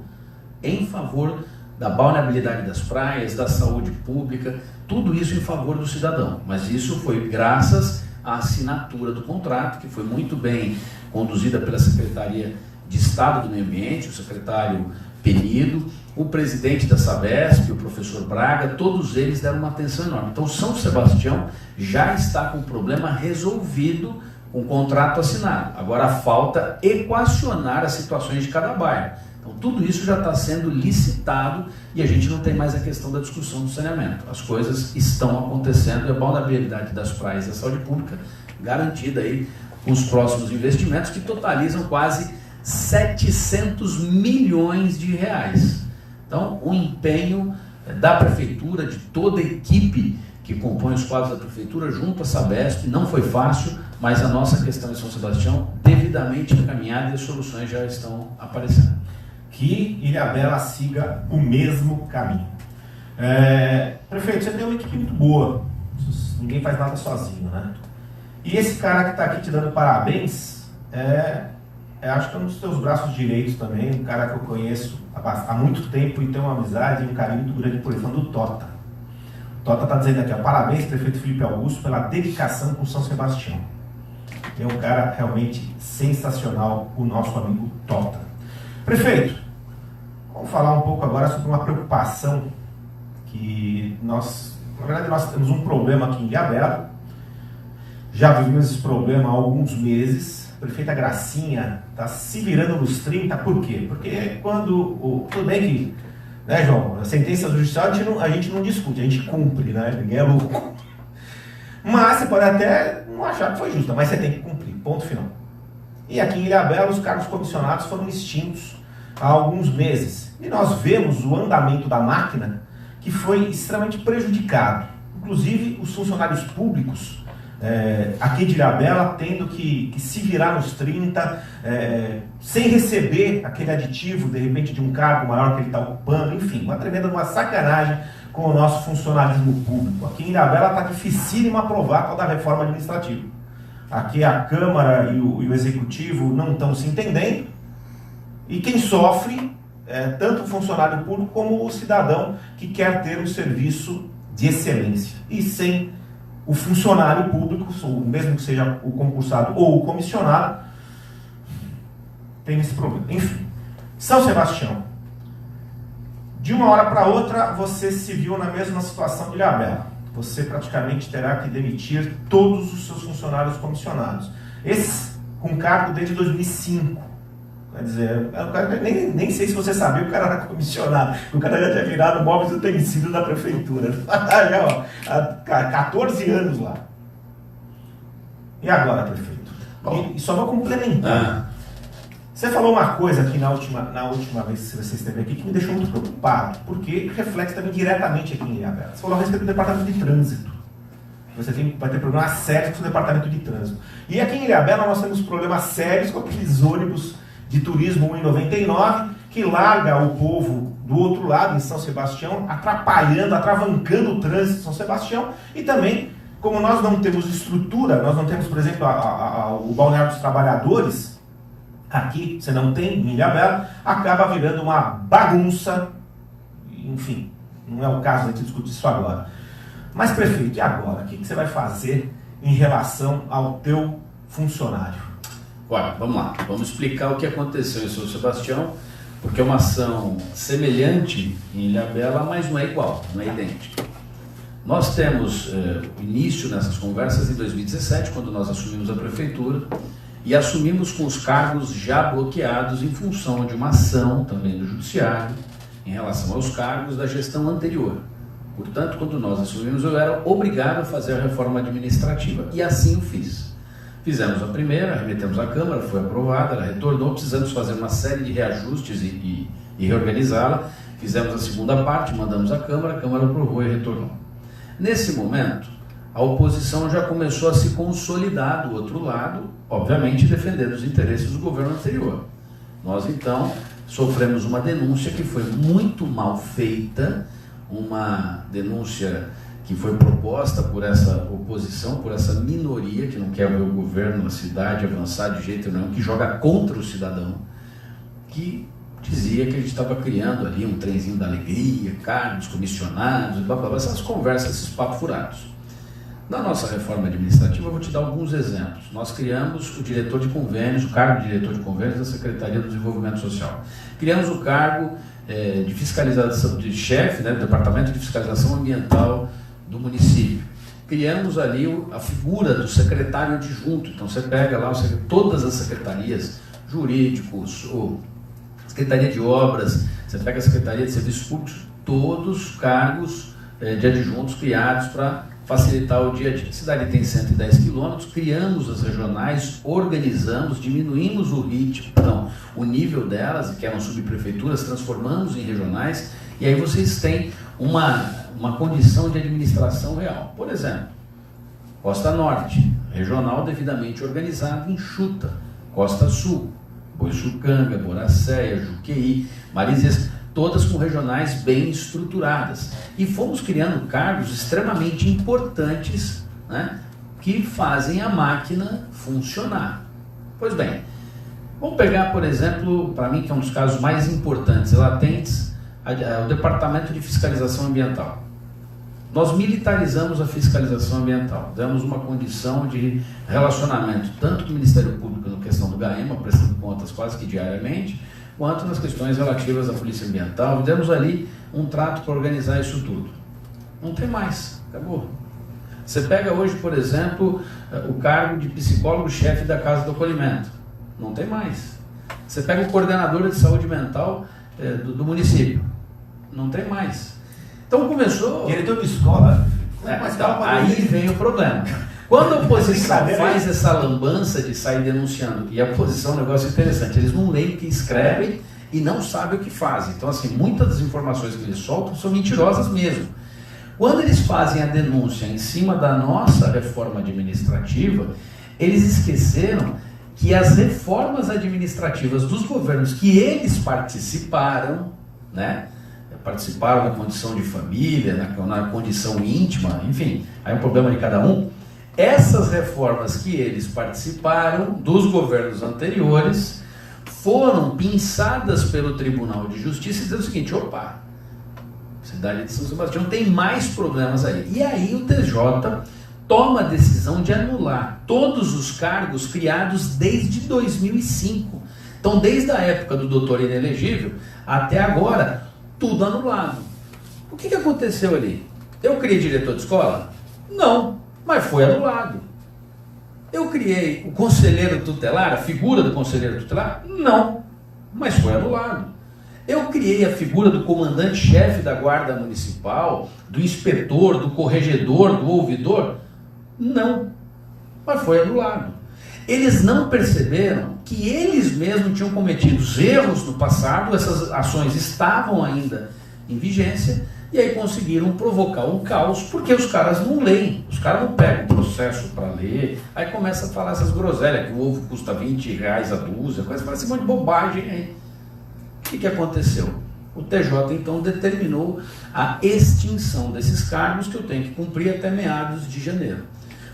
em favor da balneabilidade das praias, da saúde pública, tudo isso em favor do cidadão. Mas isso foi graças à assinatura do contrato, que foi muito bem conduzida pela Secretaria de Estado do Meio Ambiente, o secretário Penido, o presidente da Sabesp, o professor Braga, todos eles deram uma atenção enorme. Então São Sebastião já está com o problema resolvido com o contrato assinado. Agora falta equacionar as situações de cada bairro. Então tudo isso já está sendo licitado e a gente não tem mais a questão da discussão do saneamento. As coisas estão acontecendo e a balneabilidade das praias e a saúde pública garantida aí com os próximos investimentos que totalizam quase 700 milhões de reais. Então, o empenho da Prefeitura, de toda a equipe que compõe os quadros da Prefeitura, junto à Sabesp, não foi fácil, mas a nossa questão em São Sebastião devidamente encaminhada e as soluções já estão aparecendo. Que Ilhabela siga o mesmo caminho. Prefeito, você tem uma equipe muito boa, ninguém faz nada sozinho, né? E esse cara que está aqui te dando parabéns, acho que é um dos teus braços direitos também, um cara que eu conheço há muito tempo e tenho uma amizade e um carinho muito grande por ele, falando do Tota. O Tota está dizendo aqui, ó, parabéns, prefeito Felipe Augusto, pela dedicação com São Sebastião. É um cara realmente sensacional, o nosso amigo Tota. Prefeito, vamos falar um pouco agora sobre uma preocupação que na verdade nós temos um problema aqui em Ilhabela. Já vivemos esse problema há alguns meses. A prefeita Gracinha está se virando nos 30, por quê? Porque quando, tudo bem que, né, João, a sentença judicial a gente não discute, a gente cumpre, né, ninguém é louco. Mas você pode até não achar que foi justa, mas você tem que cumprir, ponto final. E aqui em Ilhabela os cargos comissionados foram extintos há alguns meses. E nós vemos o andamento da máquina que foi extremamente prejudicado. Inclusive os funcionários públicos aqui de Ilhabela tendo que se virar nos 30, sem receber aquele aditivo, de repente, de um cargo maior que ele está ocupando, enfim, uma tremenda sacanagem com o nosso funcionalismo público. Aqui em Ilhabela está dificílimo aprovar toda a reforma administrativa. Aqui a Câmara e o Executivo não estão se entendendo, e quem sofre tanto o funcionário público como o cidadão que quer ter um serviço de excelência. E sem o funcionário público, mesmo que seja o concursado ou o comissionado, tem esse problema. Enfim, São Sebastião, de uma hora para outra você se viu na mesma situação de Ilhabela. Você praticamente terá que demitir todos os seus funcionários comissionados. Esses com cargo desde 2005. Quer dizer, o cara, nem sei se você sabia que o cara era comissionado, o cara já tinha virado móveis utensílios da prefeitura. Já, ó, há 14 anos lá. E agora, prefeito? E só vou complementar. Você falou uma coisa aqui na última vez que você esteve aqui que me deixou muito preocupado, porque reflete também diretamente aqui em Ilhabela. Você falou a respeito do departamento de trânsito. Você vai ter problemas sérios com o departamento de trânsito. E aqui em Ilhabela nós temos problemas sérios com aqueles ônibus de turismo 1,99, que larga o povo do outro lado, em São Sebastião, atravancando o trânsito em São Sebastião, e também, como nós não temos estrutura, nós não temos, por exemplo, o Balneário dos Trabalhadores, aqui você não tem, em Ilhabela, acaba virando uma bagunça, enfim, não é o caso de discutir isso agora. Mas, prefeito, e agora? O que você vai fazer em relação ao teu funcionário? Olha, vamos lá, vamos explicar o que aconteceu em São Sebastião, porque é uma ação semelhante em Ilhabela, mas não é igual, não é idêntica. Nós temos o início nessas conversas em 2017, quando nós assumimos a prefeitura, e assumimos com os cargos já bloqueados em função de uma ação também do judiciário em relação aos cargos da gestão anterior. Portanto, quando nós assumimos, eu era obrigado a fazer a reforma administrativa, e assim o fiz. Fizemos a primeira, remetemos à Câmara, foi aprovada, ela retornou, precisamos fazer uma série de reajustes e reorganizá-la. Fizemos a segunda parte, mandamos à Câmara, a Câmara aprovou e retornou. Nesse momento, a oposição já começou a se consolidar do outro lado, obviamente defendendo os interesses do governo anterior. Nós, então, sofremos uma denúncia que foi muito mal feita, uma denúncia que foi proposta por essa oposição, por essa minoria que não quer ver o governo, a cidade avançar de jeito nenhum, que joga contra o cidadão, que dizia que a gente estava criando ali um trenzinho da alegria, cargos, comissionados, blá, blá, blá, essas conversas, esses papos furados. Na nossa reforma administrativa, eu vou te dar alguns exemplos. Nós criamos o diretor de convênios, o cargo de diretor de convênios da Secretaria do Desenvolvimento Social. Criamos o cargo de fiscalização, de chefe, né, do Departamento de Fiscalização Ambiental do município. Criamos ali a figura do secretário adjunto. Então você pega lá todas as secretarias, jurídicos, ou Secretaria de Obras, você pega a Secretaria de Serviços Públicos, todos cargos de adjuntos criados para facilitar o dia a dia. A cidade tem 110 quilômetros, criamos as regionais, organizamos, diminuímos o ritmo, o nível delas, que eram subprefeituras, transformamos em regionais, e aí vocês têm uma condição de administração real. Por exemplo, Costa Norte, regional devidamente organizada, enxuta. Costa Sul, Boiçucanga, Boracéia, Juqueí, Maresias, todas com regionais bem estruturadas. E fomos criando cargos extremamente importantes, né, que fazem a máquina funcionar. Pois bem, vamos pegar, por exemplo, para mim que é um dos casos mais importantes e latentes, o Departamento de Fiscalização Ambiental. Nós militarizamos a fiscalização ambiental, damos uma condição de relacionamento tanto com o Ministério Público na questão do GAEMA, prestando contas quase que diariamente, quanto nas questões relativas à Polícia Ambiental. Demos ali um trato para organizar isso tudo. Não tem mais, acabou. Você pega hoje, por exemplo, o cargo de psicólogo-chefe da Casa do Acolhimento. Não tem mais. Você pega o coordenador de saúde mental do município. Não tem mais. Então começou... Diretor de escola. Aí vem o problema. Quando a oposição faz essa lambança de sair denunciando, e a oposição é um negócio interessante, eles não leem o que escrevem e não sabem o que fazem. Então, assim, muitas das informações que eles soltam são mentirosas mesmo. Quando eles fazem a denúncia em cima da nossa reforma administrativa, eles esqueceram que as reformas administrativas dos governos que eles participaram, né? Participaram na condição de família, na condição íntima, enfim, aí é um problema de cada um. Essas reformas que eles participaram dos governos anteriores foram pinçadas pelo Tribunal de Justiça dizendo o seguinte: opa, cidade de São Sebastião tem mais problemas aí. E aí o TJ toma a decisão de anular todos os cargos criados desde 2005. Então, desde a época do doutor inelegível até agora, tudo anulado. O que aconteceu ali? Eu criei diretor de escola? Não, mas foi anulado. Eu criei o conselheiro tutelar, a figura do conselheiro tutelar? Não, mas foi anulado. Eu criei a figura do comandante-chefe da Guarda Municipal, do inspetor, do corregedor, do ouvidor? Não, mas foi anulado. Eles não perceberam que eles mesmos tinham cometido erros no passado, essas ações estavam ainda em vigência, e aí conseguiram provocar um caos, porque os caras não leem, os caras não pegam o processo para ler, aí começa a falar essas groselhas, que o ovo custa R$20 a dúzia, parece um monte de bobagem aí. O que aconteceu? O TJ então determinou a extinção desses cargos que eu tenho que cumprir até meados de janeiro.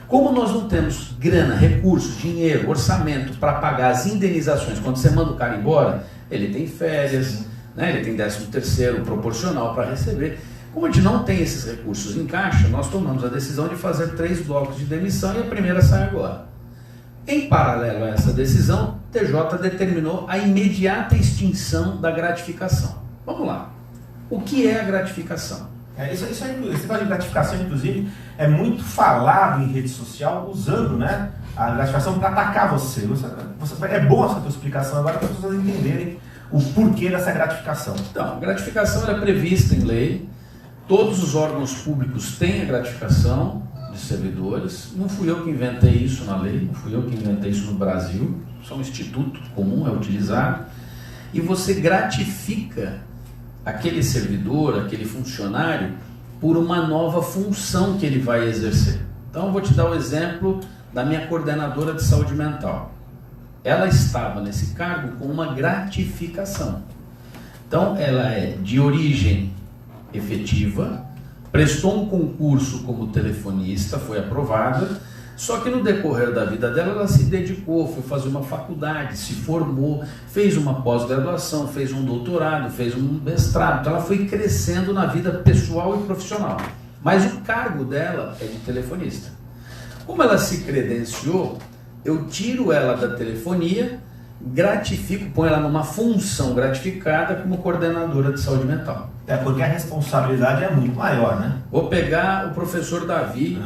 Como nós não temos grana, recursos, dinheiro, orçamento para pagar as indenizações, quando você manda o cara embora, ele tem férias, né? Ele tem 13º proporcional para receber. Como a gente não tem esses recursos em caixa, nós tomamos a decisão de fazer 3 blocos de demissão e a primeira sai agora. Em paralelo a essa decisão, o TJ determinou a imediata extinção da gratificação. Vamos lá. O que é a gratificação? Esse negócio de gratificação, inclusive, é muito falado em rede social, usando, né, a gratificação para atacar você. É boa essa tua explicação agora para as pessoas entenderem o porquê dessa gratificação. Então, a gratificação é prevista em lei, todos os órgãos públicos têm a gratificação de servidores, não fui eu que inventei isso na lei, não fui eu que inventei isso no Brasil, isso é um instituto comum, é utilizado, e você gratifica aquele servidor, aquele funcionário, por uma nova função que ele vai exercer. Então, eu vou te dar o exemplo da minha coordenadora de saúde mental. Ela estava nesse cargo com uma gratificação. Então, ela é de origem efetiva, prestou um concurso como telefonista, foi aprovada, Só que no decorrer da vida dela, ela se dedicou, foi fazer uma faculdade, se formou, fez uma pós-graduação, fez um doutorado, fez um mestrado. Então ela foi crescendo na vida pessoal e profissional. Mas o cargo dela é de telefonista. Como ela se credenciou, eu tiro ela da telefonia, gratifico, põe ela numa função gratificada como coordenadora de saúde mental. É porque a responsabilidade é muito maior, né? Vou pegar o professor Davi,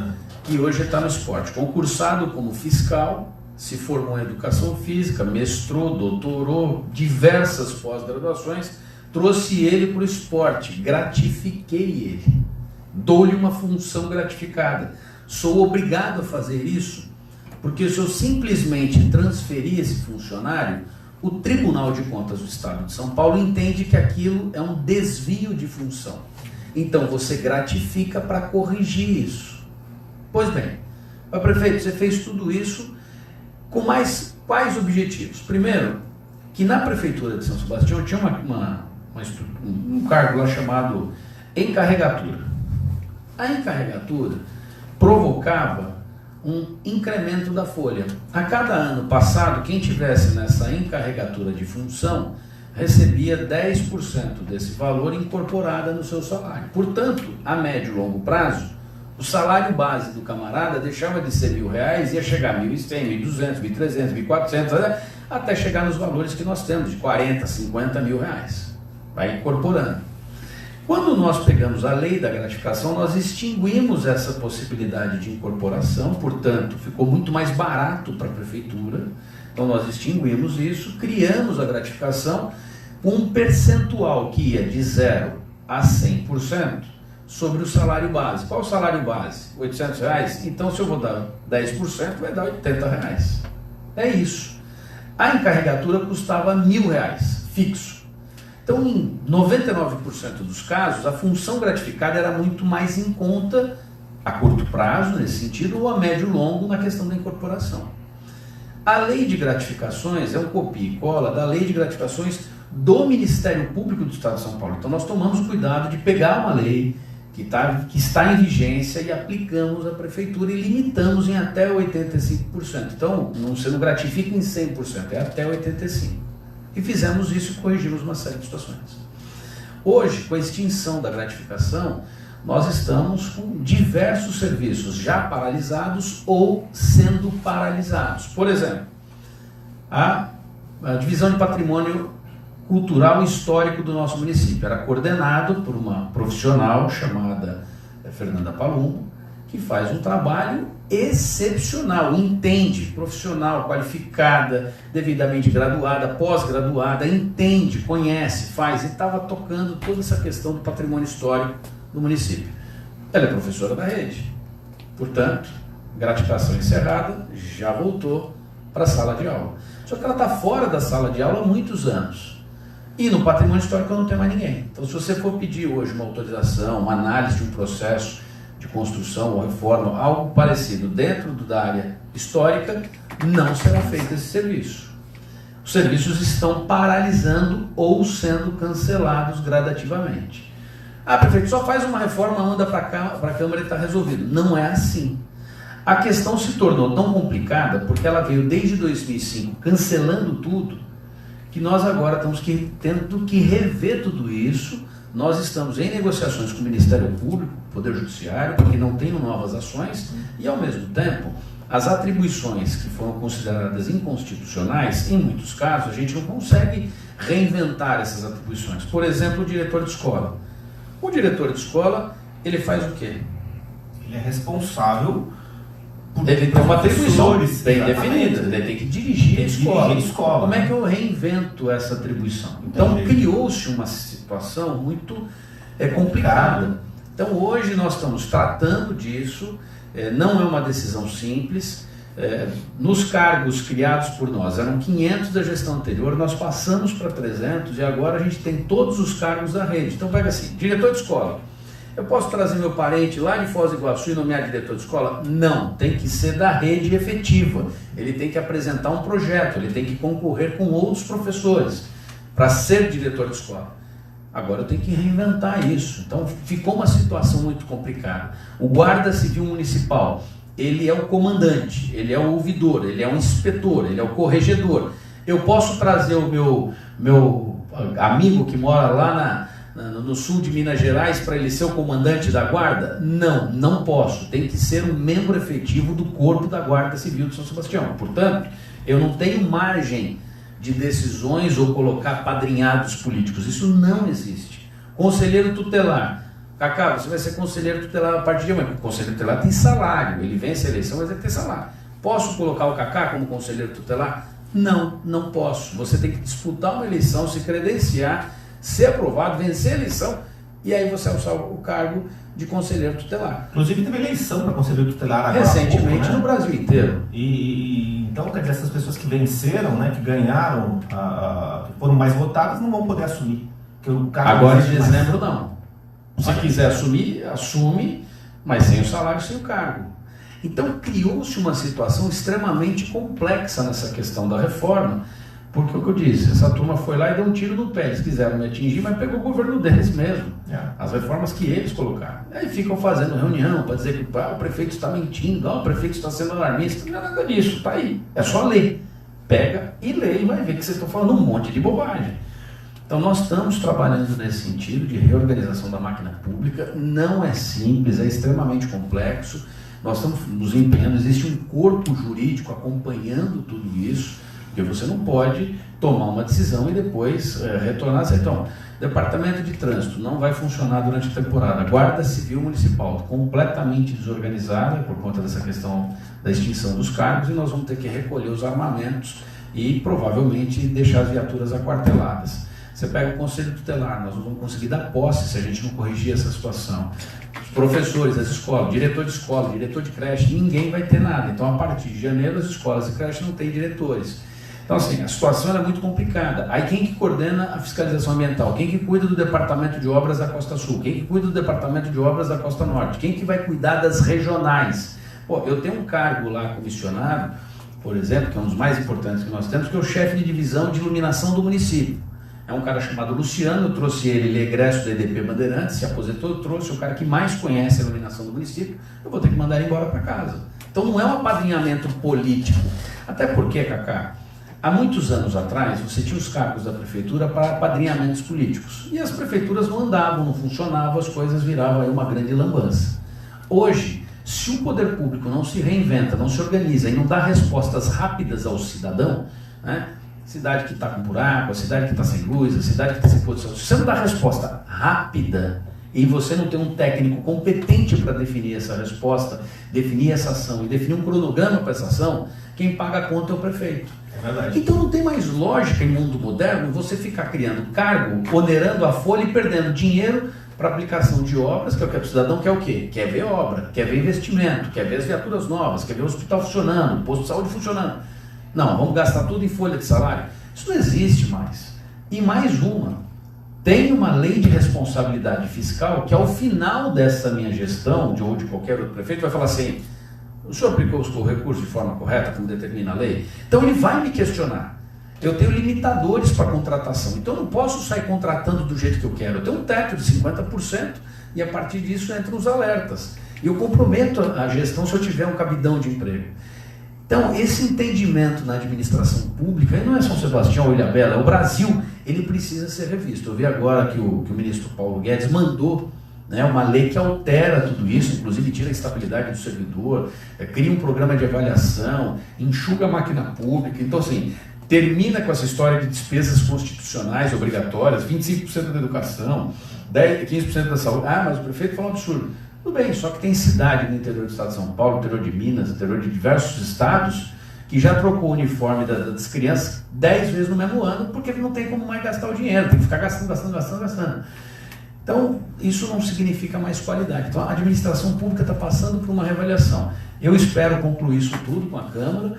que hoje está no esporte, concursado como fiscal, se formou em educação física, mestrou, doutorou, diversas pós-graduações, trouxe ele para o esporte, gratifiquei ele, dou-lhe uma função gratificada. Sou obrigado a fazer isso, porque se eu simplesmente transferir esse funcionário, o Tribunal de Contas do Estado de São Paulo entende que aquilo é um desvio de função. Então você gratifica para corrigir isso. Pois bem, prefeito, você fez tudo isso com quais objetivos? Primeiro, que na Prefeitura de São Sebastião tinha um cargo lá chamado encarregatura. A encarregatura provocava um incremento da folha. A cada ano passado, quem tivesse nessa encarregatura de função recebia 10% desse valor incorporada no seu salário. Portanto, a médio e longo prazo, o salário base do camarada deixava de ser R$1.000, ia chegar a 1.100, 1.200, 1.300, 1.400, até chegar nos valores que nós temos, de 40, 50 mil reais. Vai incorporando. Quando nós pegamos a lei da gratificação, nós extinguimos essa possibilidade de incorporação, portanto, ficou muito mais barato para a prefeitura. Então nós extinguimos isso, criamos a gratificação com um percentual que ia de 0 a 100% sobre o salário base. Qual o salário base? R$800? Então se eu vou dar 10%, vai dar R$80. É isso. A encarregatura custava R$1.000, fixo. Então, em 99% dos casos, a função gratificada era muito mais em conta a curto prazo, nesse sentido, ou a médio e longo, na questão da incorporação. A lei de gratificações é um copia e cola da lei de gratificações do Ministério Público do Estado de São Paulo. Então, nós tomamos cuidado de pegar uma lei que está em vigência e aplicamos à Prefeitura e limitamos em até 85%. Então, você não gratifica em 100%, é até 85%. E fizemos isso e corrigimos uma série de situações. Hoje, com a extinção da gratificação, nós estamos com diversos serviços já paralisados ou sendo paralisados. Por exemplo, a Divisão de Patrimônio Cultural e Histórico do nosso município era coordenado por uma profissional chamada Fernanda Palumbo, que faz um trabalho excepcional, entende, profissional, qualificada, devidamente graduada, pós-graduada, entende, conhece, faz, e estava tocando toda essa questão do patrimônio histórico do município. Ela é professora da rede, portanto, gratificação encerrada, já voltou para a sala de aula. Só que ela está fora da sala de aula há muitos anos. E no patrimônio histórico não tem mais ninguém. Então, se você for pedir hoje uma autorização, uma análise de um processo de construção ou reforma, algo parecido dentro da área histórica, não será feito esse serviço. Os serviços estão paralisando ou sendo cancelados gradativamente. Prefeito, só faz uma reforma, anda para a Câmara e está resolvido. Não é assim. A questão se tornou tão complicada porque ela veio desde 2005 cancelando tudo, que nós agora estamos tendo que rever tudo isso. Nós estamos em negociações com o Ministério Público, Poder Judiciário, para que não tenham novas ações e, ao mesmo tempo, as atribuições que foram consideradas inconstitucionais, em muitos casos, a gente não consegue reinventar essas atribuições. Por exemplo, o diretor de escola. O diretor de escola, ele faz o quê? Ele é responsável por ele tem uma atribuição bem exatamente definida, ele tem que dirigir a escola. escola. Como é que eu reinvento essa atribuição? Então, criou-se uma situação muito complicada. Então, hoje nós estamos tratando disso, não é uma decisão simples. Nos cargos criados por nós, eram 500 da gestão anterior, nós passamos para 300 e agora a gente tem todos os cargos da rede. Então, pega assim, diretor de escola. Eu posso trazer meu parente lá de Foz do Iguaçu e nomear diretor de escola? Não, tem que ser da rede efetiva. Ele tem que apresentar um projeto, ele tem que concorrer com outros professores para ser diretor de escola. Agora eu tenho que reinventar isso. Então ficou uma situação muito complicada. O Guarda Civil Municipal, ele é o comandante, ele é o ouvidor, ele é o inspetor, ele é o corregedor. Eu posso trazer o meu amigo que mora lá no sul de Minas Gerais para ele ser o comandante da guarda? Não, não posso. Tem que ser um membro efetivo do corpo da Guarda Civil de São Sebastião. Portanto, eu não tenho margem de decisões ou colocar padrinhados políticos. Isso não existe. Conselheiro tutelar. Cacá, você vai ser conselheiro tutelar a partir de amanhã. O conselheiro tutelar tem salário, ele vence a eleição, mas ele tem salário. Posso colocar o Cacá como conselheiro tutelar? Não, não posso. Você tem que disputar uma eleição, se credenciar, ser aprovado, vencer a eleição, e aí você alçar o cargo de conselheiro tutelar. Inclusive teve eleição para conselheiro tutelar agora recentemente, pouco, né? No Brasil inteiro. Então, quer dizer, essas pessoas que venceram, né, que ganharam, foram mais votadas, não vão poder assumir. Agora em dezembro não. Se quiser assumir, assume, mas sem o salário, sem o cargo. Então criou-se uma situação extremamente complexa nessa questão da reforma, porque o que eu disse, essa turma foi lá e deu um tiro no pé, eles quiseram me atingir, mas pegou o governo deles mesmo, as reformas que eles colocaram. Aí ficam fazendo reunião para dizer que o prefeito está mentindo, o prefeito está sendo alarmista, não é nada disso, está aí, é só ler. Pega e lê e vai ver que vocês estão falando um monte de bobagem. Então nós estamos trabalhando nesse sentido de reorganização da máquina pública, não é simples, é extremamente complexo, nós estamos nos empenhando, existe um corpo jurídico acompanhando tudo isso, porque você não pode tomar uma decisão e depois retornar. Então, Departamento de Trânsito não vai funcionar durante a temporada, Guarda Civil Municipal completamente desorganizada por conta dessa questão da extinção dos cargos, e nós vamos ter que recolher os armamentos e provavelmente deixar as viaturas aquarteladas. Você pega o Conselho Tutelar, nós não vamos conseguir dar posse se a gente não corrigir essa situação. Os professores, as escolas, diretor de creche, ninguém vai ter nada. Então, a partir de janeiro, as escolas e creches não têm diretores. Então, assim, a situação é muito complicada. Aí, quem que coordena a fiscalização ambiental? Quem que cuida do Departamento de Obras da Costa Sul? Quem que cuida do Departamento de Obras da Costa Norte? Quem que vai cuidar das regionais? Pô, eu tenho um cargo lá comissionado, por exemplo, que é um dos mais importantes que nós temos, que é o chefe de divisão de iluminação do município. É um cara chamado Luciano, eu trouxe ele é egresso da EDP Bandeirantes, se aposentou, eu trouxe o cara que mais conhece a iluminação do município, eu vou ter que mandar ele embora para casa. Então não é um apadrinhamento político, até porque, Cacá, há muitos anos atrás você tinha os cargos da prefeitura para apadrinhamentos políticos, e as prefeituras não andavam, não funcionavam, as coisas viravam aí uma grande lambança. Hoje, se o poder público não se reinventa, não se organiza e não dá respostas rápidas ao cidadão, né? Cidade que está com buraco, a cidade que está sem luz, a cidade que está sem posição. Se você não dá resposta rápida e você não tem um técnico competente para definir essa resposta, definir essa ação e definir um cronograma para essa ação, quem paga a conta é o prefeito. É verdade. Então não tem mais lógica em mundo moderno você ficar criando cargo, onerando a folha e perdendo dinheiro para aplicação de obras, que é o que o cidadão quer o quê? Quer ver obra, quer ver investimento, quer ver as viaturas novas, quer ver o hospital funcionando, o posto de saúde funcionando. Não, vamos gastar tudo em folha de salário. Isso não existe mais. E mais uma, tem uma lei de responsabilidade fiscal que ao final dessa minha gestão, ou de qualquer outro prefeito, vai falar assim, o senhor aplicou os recursos de forma correta, como determina a lei? Então ele vai me questionar. Eu tenho limitadores para contratação, então eu não posso sair contratando do jeito que eu quero. Eu tenho um teto de 50% e a partir disso entram os alertas. E eu comprometo a gestão se eu tiver um cabidão de emprego. Então, esse entendimento na administração pública, e não é São Sebastião ou Ilhabela, é o Brasil, ele precisa ser revisto. Eu vi agora que o ministro Paulo Guedes mandou, né, uma lei que altera tudo isso, inclusive tira a estabilidade do servidor, cria um programa de avaliação, enxuga a máquina pública. Então, assim, termina com essa história de despesas constitucionais obrigatórias, 25% da educação, 15% da saúde. Ah, mas o prefeito falou um absurdo. Tudo bem, só que tem cidade no interior do estado de São Paulo, no interior de Minas, no interior de diversos estados, que já trocou o uniforme das crianças 10 vezes no mesmo ano, porque não tem como mais gastar o dinheiro, tem que ficar gastando. Então, isso não significa mais qualidade. Então, a administração pública está passando por uma reavaliação. Eu espero concluir isso tudo com a Câmara,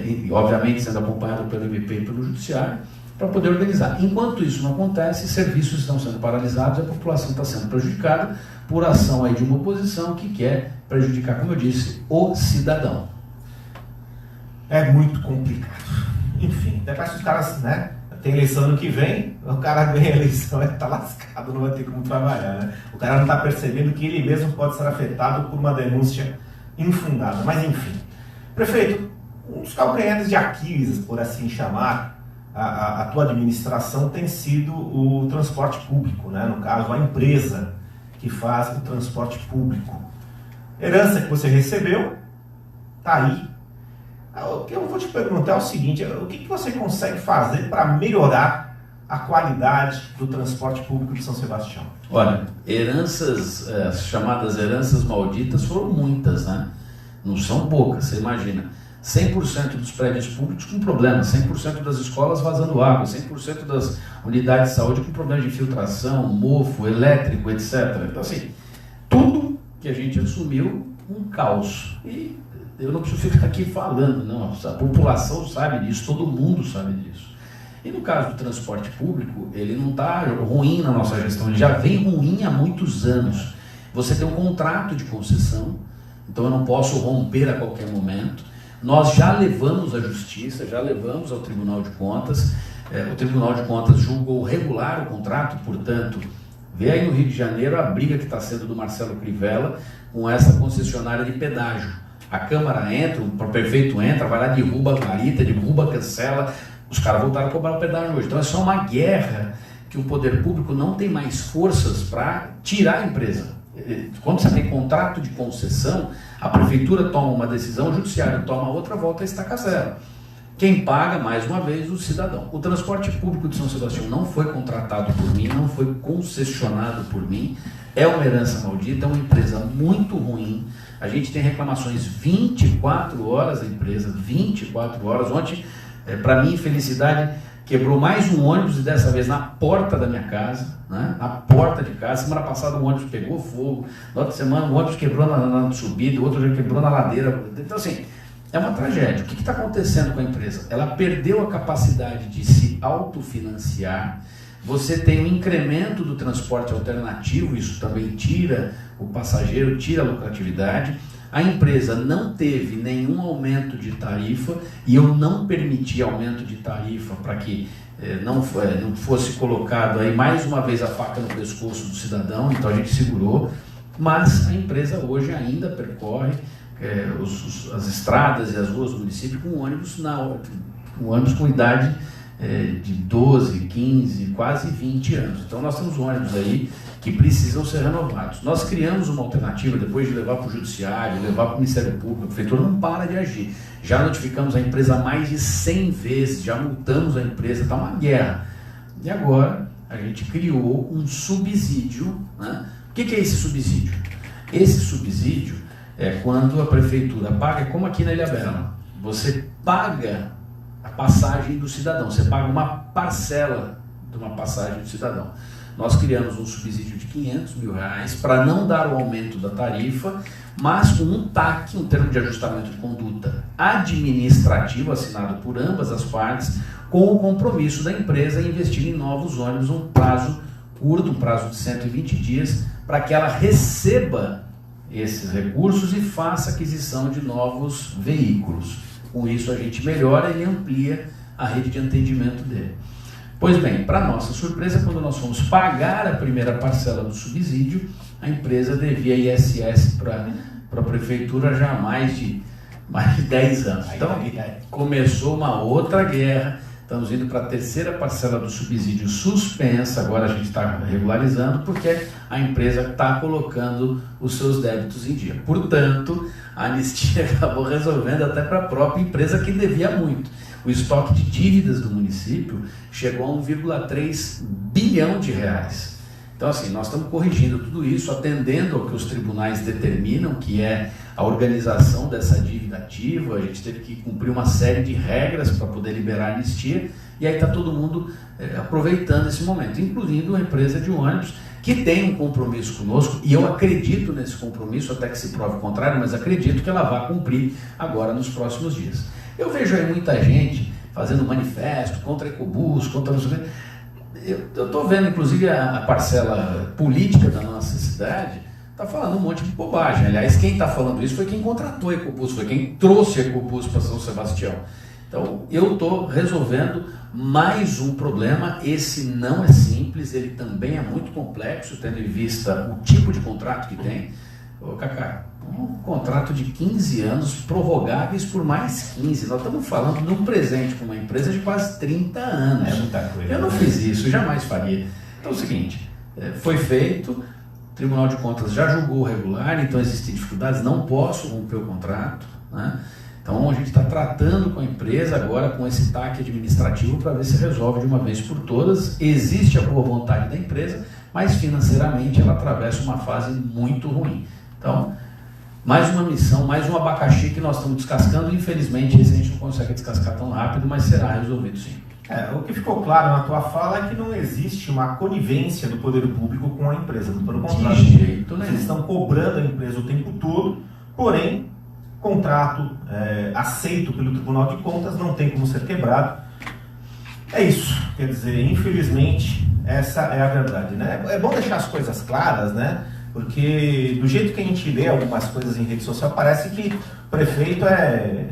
e obviamente sendo acompanhado pelo MP e pelo Judiciário, para poder organizar. Enquanto isso não acontece, serviços estão sendo paralisados e a população está sendo prejudicada por ação aí de uma oposição que quer prejudicar, como eu disse, o cidadão. É muito complicado. Enfim, depois que os caras, né, tem eleição ano que vem, o cara ganha a eleição, ele está lascado, não vai ter como trabalhar, né? O cara não está percebendo que ele mesmo pode ser afetado por uma denúncia infundada. Mas enfim, prefeito, um dos calcanhares de Aquiles, por assim chamar, a tua administração tem sido o transporte público, né? No caso, a empresa que faz o transporte público. Herança que você recebeu, tá aí. O que eu vou te perguntar é o seguinte, o que você consegue fazer para melhorar a qualidade do transporte público de São Sebastião? Olha, heranças, as chamadas heranças malditas foram muitas, né? Não são poucas, você imagina. 100% dos prédios públicos com problema, 100% das escolas vazando água, 100% das unidades de saúde com problema de infiltração, mofo, elétrico, etc. Então, assim, tudo que a gente assumiu, um caos. E eu não preciso ficar aqui falando, não. A população sabe disso, todo mundo sabe disso. E no caso do transporte público, ele não está ruim na nossa gestão, ele já vem ruim há muitos anos. Você tem um contrato de concessão, então eu não posso romper a qualquer momento. Nós já levamos à justiça, já levamos ao Tribunal de Contas. O Tribunal de Contas julgou regular o contrato, portanto, vê aí no Rio de Janeiro a briga que está sendo do Marcelo Crivella com essa concessionária de pedágio. A Câmara entra, o prefeito entra, vai lá, derruba a varita, derruba, cancela, os caras voltaram a cobrar o pedágio hoje. Então é só uma guerra que o poder público não tem mais forças para tirar a empresa. Quando você tem contrato de concessão, a prefeitura toma uma decisão, o judiciário toma outra, volta a estaca zero. Quem paga, mais uma vez, o cidadão. O transporte público de São Sebastião não foi contratado por mim, não foi concessionado por mim, é uma herança maldita, é uma empresa muito ruim. A gente tem reclamações 24 horas da empresa, 24 horas. Ontem, para minha infelicidade, quebrou mais um ônibus, e dessa vez na porta da minha casa, né? Na porta de casa. Semana passada o ônibus pegou fogo, na outra semana o ônibus quebrou na subida, o outro já quebrou na ladeira. Então, assim, é uma tragédia. O que está acontecendo com a empresa? Ela perdeu a capacidade de se autofinanciar. Você tem um incremento do transporte alternativo, isso também tira o passageiro, tira a lucratividade. A empresa não teve nenhum aumento de tarifa, e eu não permiti aumento de tarifa para que não fosse colocado aí mais uma vez a faca no pescoço do cidadão, então a gente segurou. Mas a empresa hoje ainda percorre as estradas e as ruas do município com ônibus com idade de 12, 15, quase 20 anos. Então nós temos ônibus aí que precisam ser renovados. Nós criamos uma alternativa, depois de levar para o judiciário, levar para o Ministério Público, a prefeitura não para de agir. Já notificamos a empresa mais de 100 vezes, já multamos a empresa, está uma guerra. E agora a gente criou um subsídio, né? O que é esse subsídio? Esse subsídio é quando a prefeitura paga, como aqui na Ilhabela, você paga a passagem do cidadão, você paga uma parcela de uma passagem do cidadão. Nós criamos um subsídio de R$500 mil para não dar o aumento da tarifa, mas com um TAC, um termo de ajustamento de conduta administrativo, assinado por ambas as partes, com o compromisso da empresa em investir em novos ônibus, um prazo curto, um prazo de 120 dias, para que ela receba esses recursos e faça aquisição de novos veículos. Com isso a gente melhora e amplia a rede de atendimento dele. Pois bem, para nossa surpresa, quando nós fomos pagar a primeira parcela do subsídio, a empresa devia ISS para a prefeitura já há mais de 10 anos. Então, começou uma outra guerra. Estamos indo para a terceira parcela do subsídio suspensa, agora a gente está regularizando, porque a empresa está colocando os seus débitos em dia. Portanto, a anistia acabou resolvendo até para a própria empresa que devia muito. O estoque de dívidas do município chegou a 1,3 bilhão de reais. Então, assim, nós estamos corrigindo tudo isso, atendendo ao que os tribunais determinam, que é a organização dessa dívida ativa. A gente teve que cumprir uma série de regras para poder liberar a anistia, e aí está todo mundo aproveitando esse momento, incluindo a empresa de ônibus, que tem um compromisso conosco, e eu acredito nesse compromisso, até que se prove o contrário, mas acredito que ela vai cumprir agora nos próximos dias. Eu vejo aí muita gente fazendo manifesto contra a Ecobus, contra não sei o quê. Eu estou vendo, inclusive, a parcela política da nossa cidade está falando um monte de bobagem. Aliás, quem está falando isso foi quem contratou a Ecobus, foi quem trouxe a Ecobus para São Sebastião. Então, eu estou resolvendo mais um problema. Esse não é simples, ele também é muito complexo, tendo em vista o tipo de contrato que tem. Ô, Cacá, Um contrato de 15 anos, prorrogáveis por mais 15. Nós estamos falando de um presente para uma empresa de quase 30 anos. É muita coisa. Eu não fiz isso, jamais faria. Então é o seguinte, foi feito, o Tribunal de Contas já julgou regular, então existem dificuldades, não posso romper o contrato, né? Então a gente está tratando com a empresa agora com esse TAC administrativo para ver se resolve de uma vez por todas. Existe a boa vontade da empresa, mas financeiramente ela atravessa uma fase muito ruim. Então, mais uma missão, mais um abacaxi que nós estamos descascando. Infelizmente esse a gente não consegue descascar tão rápido, mas será resolvido sim. O que ficou claro na tua fala é que não existe uma conivência do poder público com a empresa. Pelo contrário, de jeito nenhum. Eles estão cobrando a empresa o tempo todo, porém, contrato aceito pelo Tribunal de Contas não tem como ser quebrado. É isso. Quer dizer, infelizmente, essa é a verdade, né? É bom deixar as coisas claras, né? Porque do jeito que a gente lê algumas coisas em rede social, parece que o prefeito é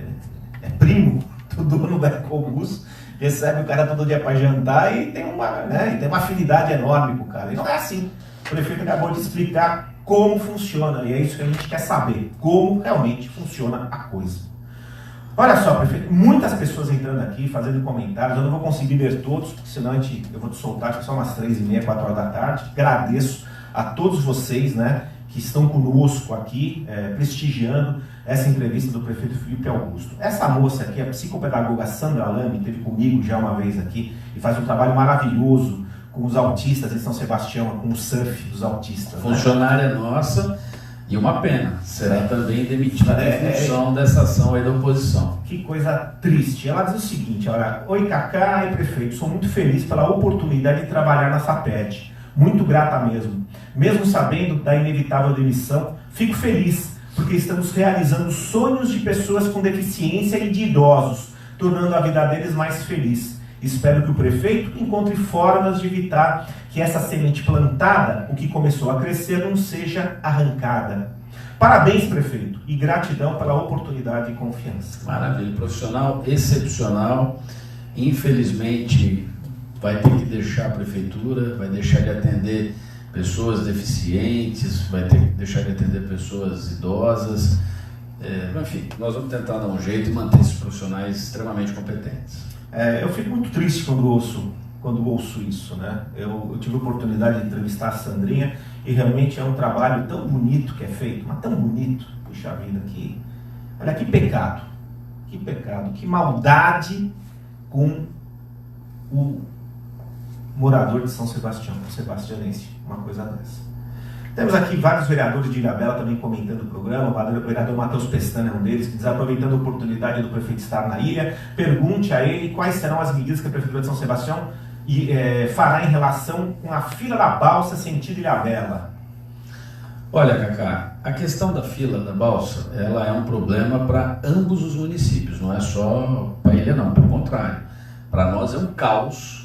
primo do dono da Ecobus, recebe o cara todo dia para jantar e tem uma afinidade enorme com o cara. E não é assim. O prefeito acabou de explicar como funciona, e é isso que a gente quer saber, como realmente funciona a coisa. Olha só, prefeito, muitas pessoas entrando aqui, fazendo comentários, eu não vou conseguir ler todos, porque senão eu vou te soltar, acho que só umas 3h30, 4 horas da tarde. Agradeço a todos vocês, né, que estão conosco aqui, prestigiando essa entrevista do prefeito Felipe Augusto. Essa moça aqui, a psicopedagoga Sandra Lame, esteve comigo já uma vez aqui e faz um trabalho maravilhoso com os autistas em São Sebastião, com o surf dos autistas. Funcionária nossa, e uma pena, será também demitida em função dessa ação aí da oposição. Que coisa triste. Ela diz o seguinte, olha: oi Cacá e prefeito, sou muito feliz pela oportunidade de trabalhar na FAPED. Muito grata mesmo. Mesmo sabendo da inevitável demissão, fico feliz, porque estamos realizando sonhos de pessoas com deficiência e de idosos, tornando a vida deles mais feliz. Espero que o prefeito encontre formas de evitar que essa semente plantada, o que começou a crescer, não seja arrancada. Parabéns, prefeito, e gratidão pela oportunidade e confiança. Maravilha, profissional excepcional. Infelizmente, vai ter que deixar a prefeitura, vai deixar de atender pessoas deficientes, vai ter que deixar de atender pessoas idosas. Enfim, nós vamos tentar dar um jeito e manter esses profissionais extremamente competentes. Eu fico muito triste quando ouço isso, né? Eu tive a oportunidade de entrevistar a Sandrinha e realmente é um trabalho tão bonito que é feito, mas tão bonito, puxa vida, olha que pecado, que maldade com o morador de São Sebastião, o sebastianense, uma coisa dessa. Temos aqui vários vereadores de Ilhabela também comentando o programa. O vereador Matheus Pestana é um deles, que diz: aproveitando a oportunidade do prefeito estar na ilha, pergunte a ele quais serão as medidas que a Prefeitura de São Sebastião fará em relação com a fila da balsa sentido Ilhabela. Olha, Cacá, a questão da fila da balsa, ela é um problema para ambos os municípios, não é só para a ilha não, pelo contrário. Para nós é um caos.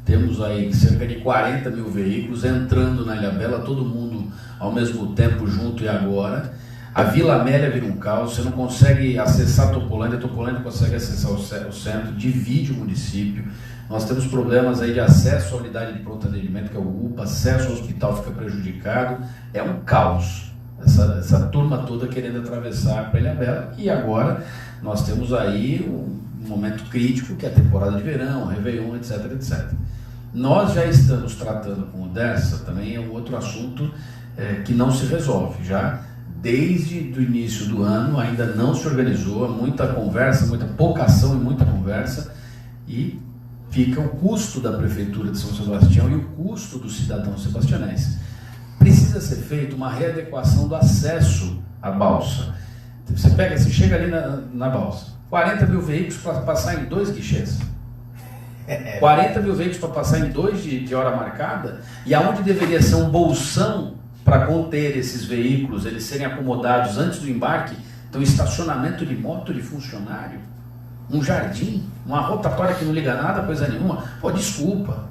Temos aí cerca de 40 mil veículos entrando na Ilhabela, todo mundo ao mesmo tempo junto e agora. A Vila Amélia vira um caos, você não consegue acessar Topolândia consegue acessar o centro, divide o município. Nós temos problemas aí de acesso à unidade de pronto atendimento, que é o UPA, acesso ao hospital fica prejudicado. É um caos, essa turma toda querendo atravessar para Ilhabela. E agora nós temos aí um momento crítico, que é a temporada de verão, Réveillon, etc, etc. Nós já estamos tratando com o DERSA, também é um outro assunto que não se resolve. Já desde o início do ano ainda não se organizou, muita conversa, pouca ação e muita conversa, e fica o custo da Prefeitura de São Sebastião e o custo do cidadão sebastianense. Precisa ser feita uma readequação do acesso à balsa. Você chega ali na balsa, 40 mil veículos para passar em 2 guichês. 40 mil veículos para passar em 2 de hora marcada, e aonde deveria ser um bolsão para conter esses veículos, eles serem acomodados antes do embarque, então estacionamento de moto de funcionário, um jardim, uma rotatória que não liga nada, coisa nenhuma. Pô, desculpa,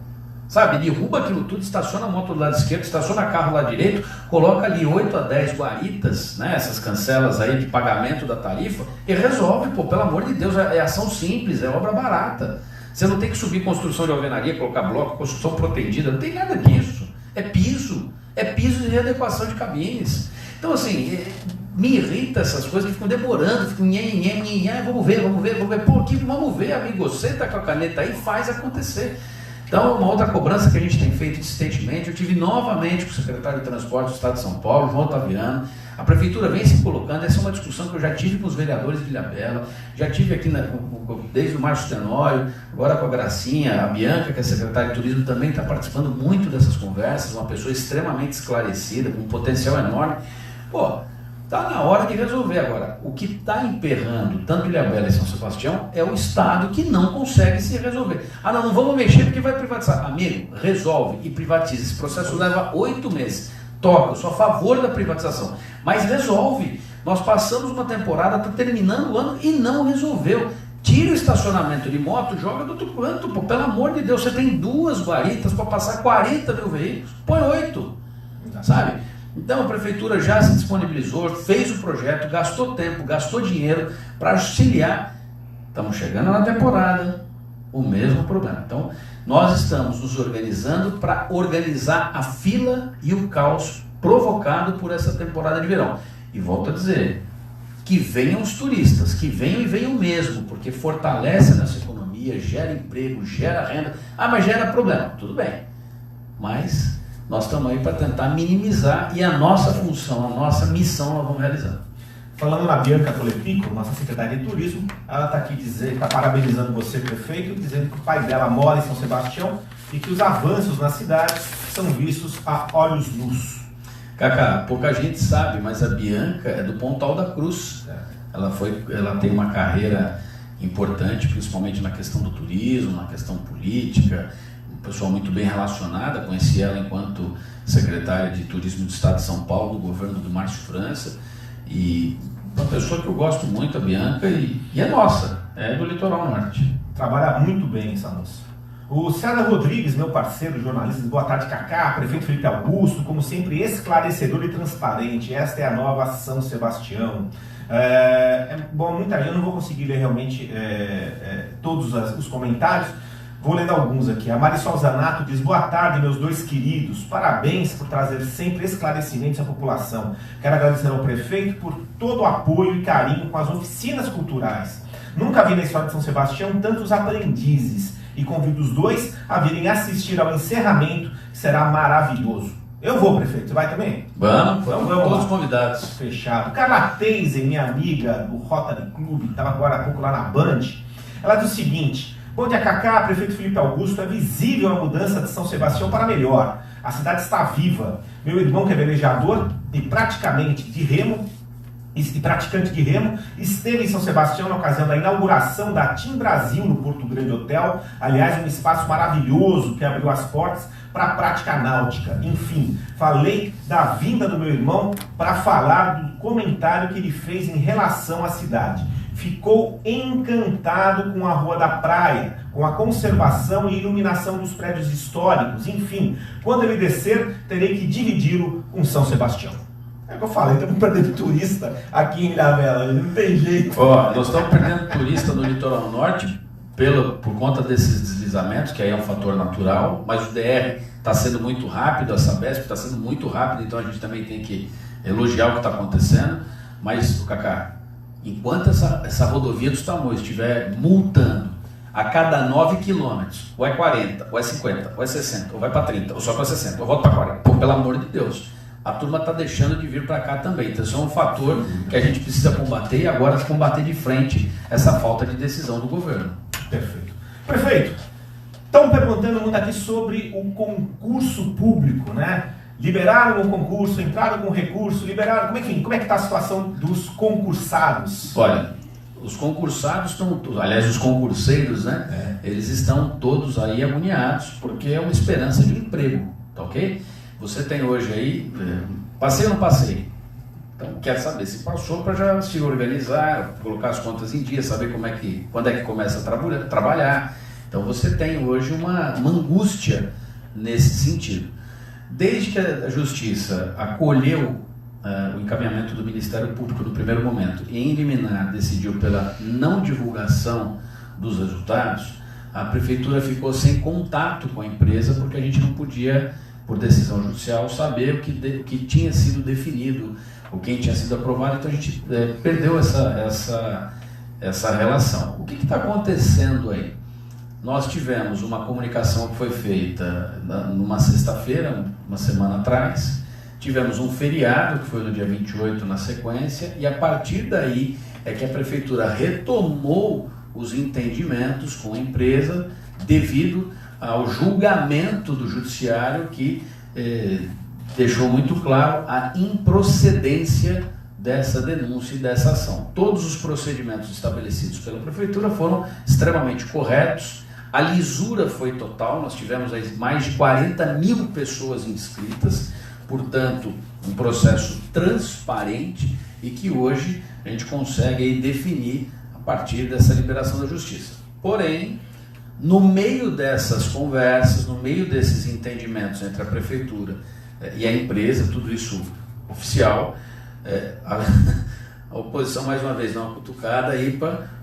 sabe, derruba aquilo tudo, estaciona a moto do lado esquerdo, estaciona carro do lado direito, coloca ali 8 a 10 guaritas, né, essas cancelas aí de pagamento da tarifa, e resolve, pô, pelo amor de Deus, é ação simples, é obra barata. Você não tem que subir construção de alvenaria, colocar bloco, construção protegida, não tem nada disso. É piso de readequação de cabines. Então, assim, me irrita essas coisas que ficam demorando, ficam vamos ver, pô, que vamos ver, amigo, senta com a caneta aí e faz acontecer. Então, uma outra cobrança que a gente tem feito insistentemente, eu tive novamente com o secretário de Transporte do Estado de São Paulo, João Otaviano. A Prefeitura vem se colocando, essa é uma discussão que eu já tive com os vereadores de Ilhabela, já tive aqui desde o Márcio Tenório, agora com a Gracinha, a Bianca, que é secretária de Turismo, também está participando muito dessas conversas, uma pessoa extremamente esclarecida, com um potencial enorme. Pô, está na hora de resolver agora. O que está emperrando tanto Ilhabela e São Sebastião é o Estado que não consegue se resolver. Ah, não vamos mexer porque vai privatizar. Amigo, resolve e privatiza. Esse processo leva 8 meses. Toca, eu sou a favor da privatização. Mas resolve. Nós passamos uma temporada, está terminando o ano e não resolveu. Tira o estacionamento de moto, joga do outro canto. Pô, pelo amor de Deus, você tem 2 guaritas para passar 40 mil veículos. Põe 8. Sabe? Então a Prefeitura já se disponibilizou, fez o projeto, gastou tempo, gastou dinheiro para auxiliar. Estamos chegando na temporada, o mesmo problema. Então nós estamos nos organizando para organizar a fila e o caos provocado por essa temporada de verão. E volto a dizer, que venham os turistas, que venham e venham mesmo, porque fortalece a nossa economia, gera emprego, gera renda. Ah, mas gera problema. Tudo bem, mas nós estamos aí para tentar minimizar e a nossa função, a nossa missão nós vamos realizar. Falando na Bianca Tolepico, nossa secretária de Turismo, ela está aqui está parabenizando você, prefeito, dizendo que o pai dela mora em São Sebastião e que os avanços na cidade são vistos a olhos nus. Cacá, pouca gente sabe, mas a Bianca é do Pontal da Cruz. Ela tem uma carreira importante, principalmente na questão do turismo, na questão política, uma pessoa muito bem relacionada. Conheci ela enquanto secretária de Turismo do Estado de São Paulo, do governo do Márcio França, e uma pessoa que eu gosto muito, a Bianca, e é nossa, é do Litoral Norte. Trabalha muito bem essa moça. O César Rodrigues, meu parceiro jornalista, boa tarde, Cacá, prefeito Felipe Augusto, como sempre esclarecedor e transparente, esta é a nova São Sebastião. Bom, eu não vou conseguir ler realmente todos os comentários, vou lendo alguns aqui. A Marisol Zanato diz, boa tarde, meus 2 queridos, parabéns por trazer sempre esclarecimentos à população. Quero agradecer ao prefeito por todo o apoio e carinho com as oficinas culturais. Nunca vi na história de São Sebastião tantos aprendizes e convido os 2 a virem assistir ao encerramento, que será maravilhoso. Eu vou, prefeito, você vai também? Vamos, então, vamos todos convidados. Fechado. Carla Teisen, minha amiga do Rotary Club, estava agora há pouco lá na Band, ela diz o seguinte: bom dia, Cacá, prefeito Felipe Augusto, é visível a mudança de São Sebastião para melhor. A cidade está viva. Meu irmão, que é velejador e praticante de remo, esteve em São Sebastião na ocasião da inauguração da Team Brasil no Porto Grande Hotel. Aliás, um espaço maravilhoso que abriu as portas para a prática náutica. Enfim, falei da vinda do meu irmão para falar do comentário que ele fez em relação à cidade. Ficou encantado com a Rua da Praia, com a conservação e iluminação dos prédios históricos. Enfim, quando ele descer, terei que dividi-lo com São Sebastião. É o que eu falei, estamos perdendo turista aqui em Ilhabela, não tem jeito. Nós estamos perdendo turista no Litoral Norte por conta desses deslizamentos, que aí é um fator natural, mas o DR está sendo muito rápido, a Sabesp está sendo muito rápido, então a gente também tem que elogiar o que está acontecendo. Mas, Cacá, enquanto essa rodovia dos Tamoios estiver multando a cada 9 quilômetros, ou é 40, ou é 50, ou é 60, ou vai para 30, ou só para 60, ou volta para 40, pô, pelo amor de Deus, a turma está deixando de vir para cá também. Então isso é um fator que a gente precisa combater, e agora combater de frente essa falta de decisão do governo. Perfeito. Prefeito, estão perguntando muito aqui sobre o concurso público, né? Liberaram o concurso, entraram com recurso, liberaram... Como é que está a situação dos concursados? Olha, os concursados estão... Aliás, os concurseiros, né? Eles estão todos aí agoniados, porque é uma esperança de emprego, tá ok? Você tem hoje aí... Passei ou não passei? Então, quer saber se passou para já se organizar, colocar as contas em dia, saber quando é que começa a trabalhar. Então, você tem hoje uma angústia nesse sentido. Desde que a Justiça acolheu o encaminhamento do Ministério Público no primeiro momento e em liminar decidiu pela não divulgação dos resultados, a Prefeitura ficou sem contato com a empresa, porque a gente não podia, por decisão judicial, saber o que tinha sido definido, quem tinha sido aprovado, então a gente perdeu essa relação. O que está acontecendo aí? Nós tivemos uma comunicação que foi feita numa sexta-feira, uma semana atrás, tivemos um feriado, que foi no dia 28 na sequência, e a partir daí é que a Prefeitura retomou os entendimentos com a empresa devido ao julgamento do Judiciário que deixou muito claro a improcedência dessa denúncia e dessa ação. Todos os procedimentos estabelecidos pela Prefeitura foram extremamente corretos, a lisura foi total, nós tivemos aí mais de 40 mil pessoas inscritas, portanto, um processo transparente e que hoje a gente consegue aí definir a partir dessa liberação da Justiça. Porém, no meio dessas conversas, no meio desses entendimentos entre a Prefeitura e a empresa, tudo isso oficial, a oposição mais uma vez dá uma cutucada aí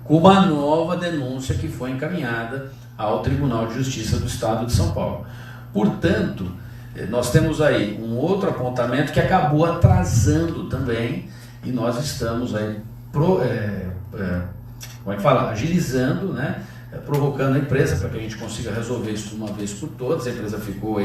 com uma nova denúncia que foi encaminhada ao Tribunal de Justiça do Estado de São Paulo. Portanto, nós temos aí um outro apontamento que acabou atrasando também e nós estamos aí agilizando, né? Provocando a empresa para que a gente consiga resolver isso de uma vez por todas. A empresa ficou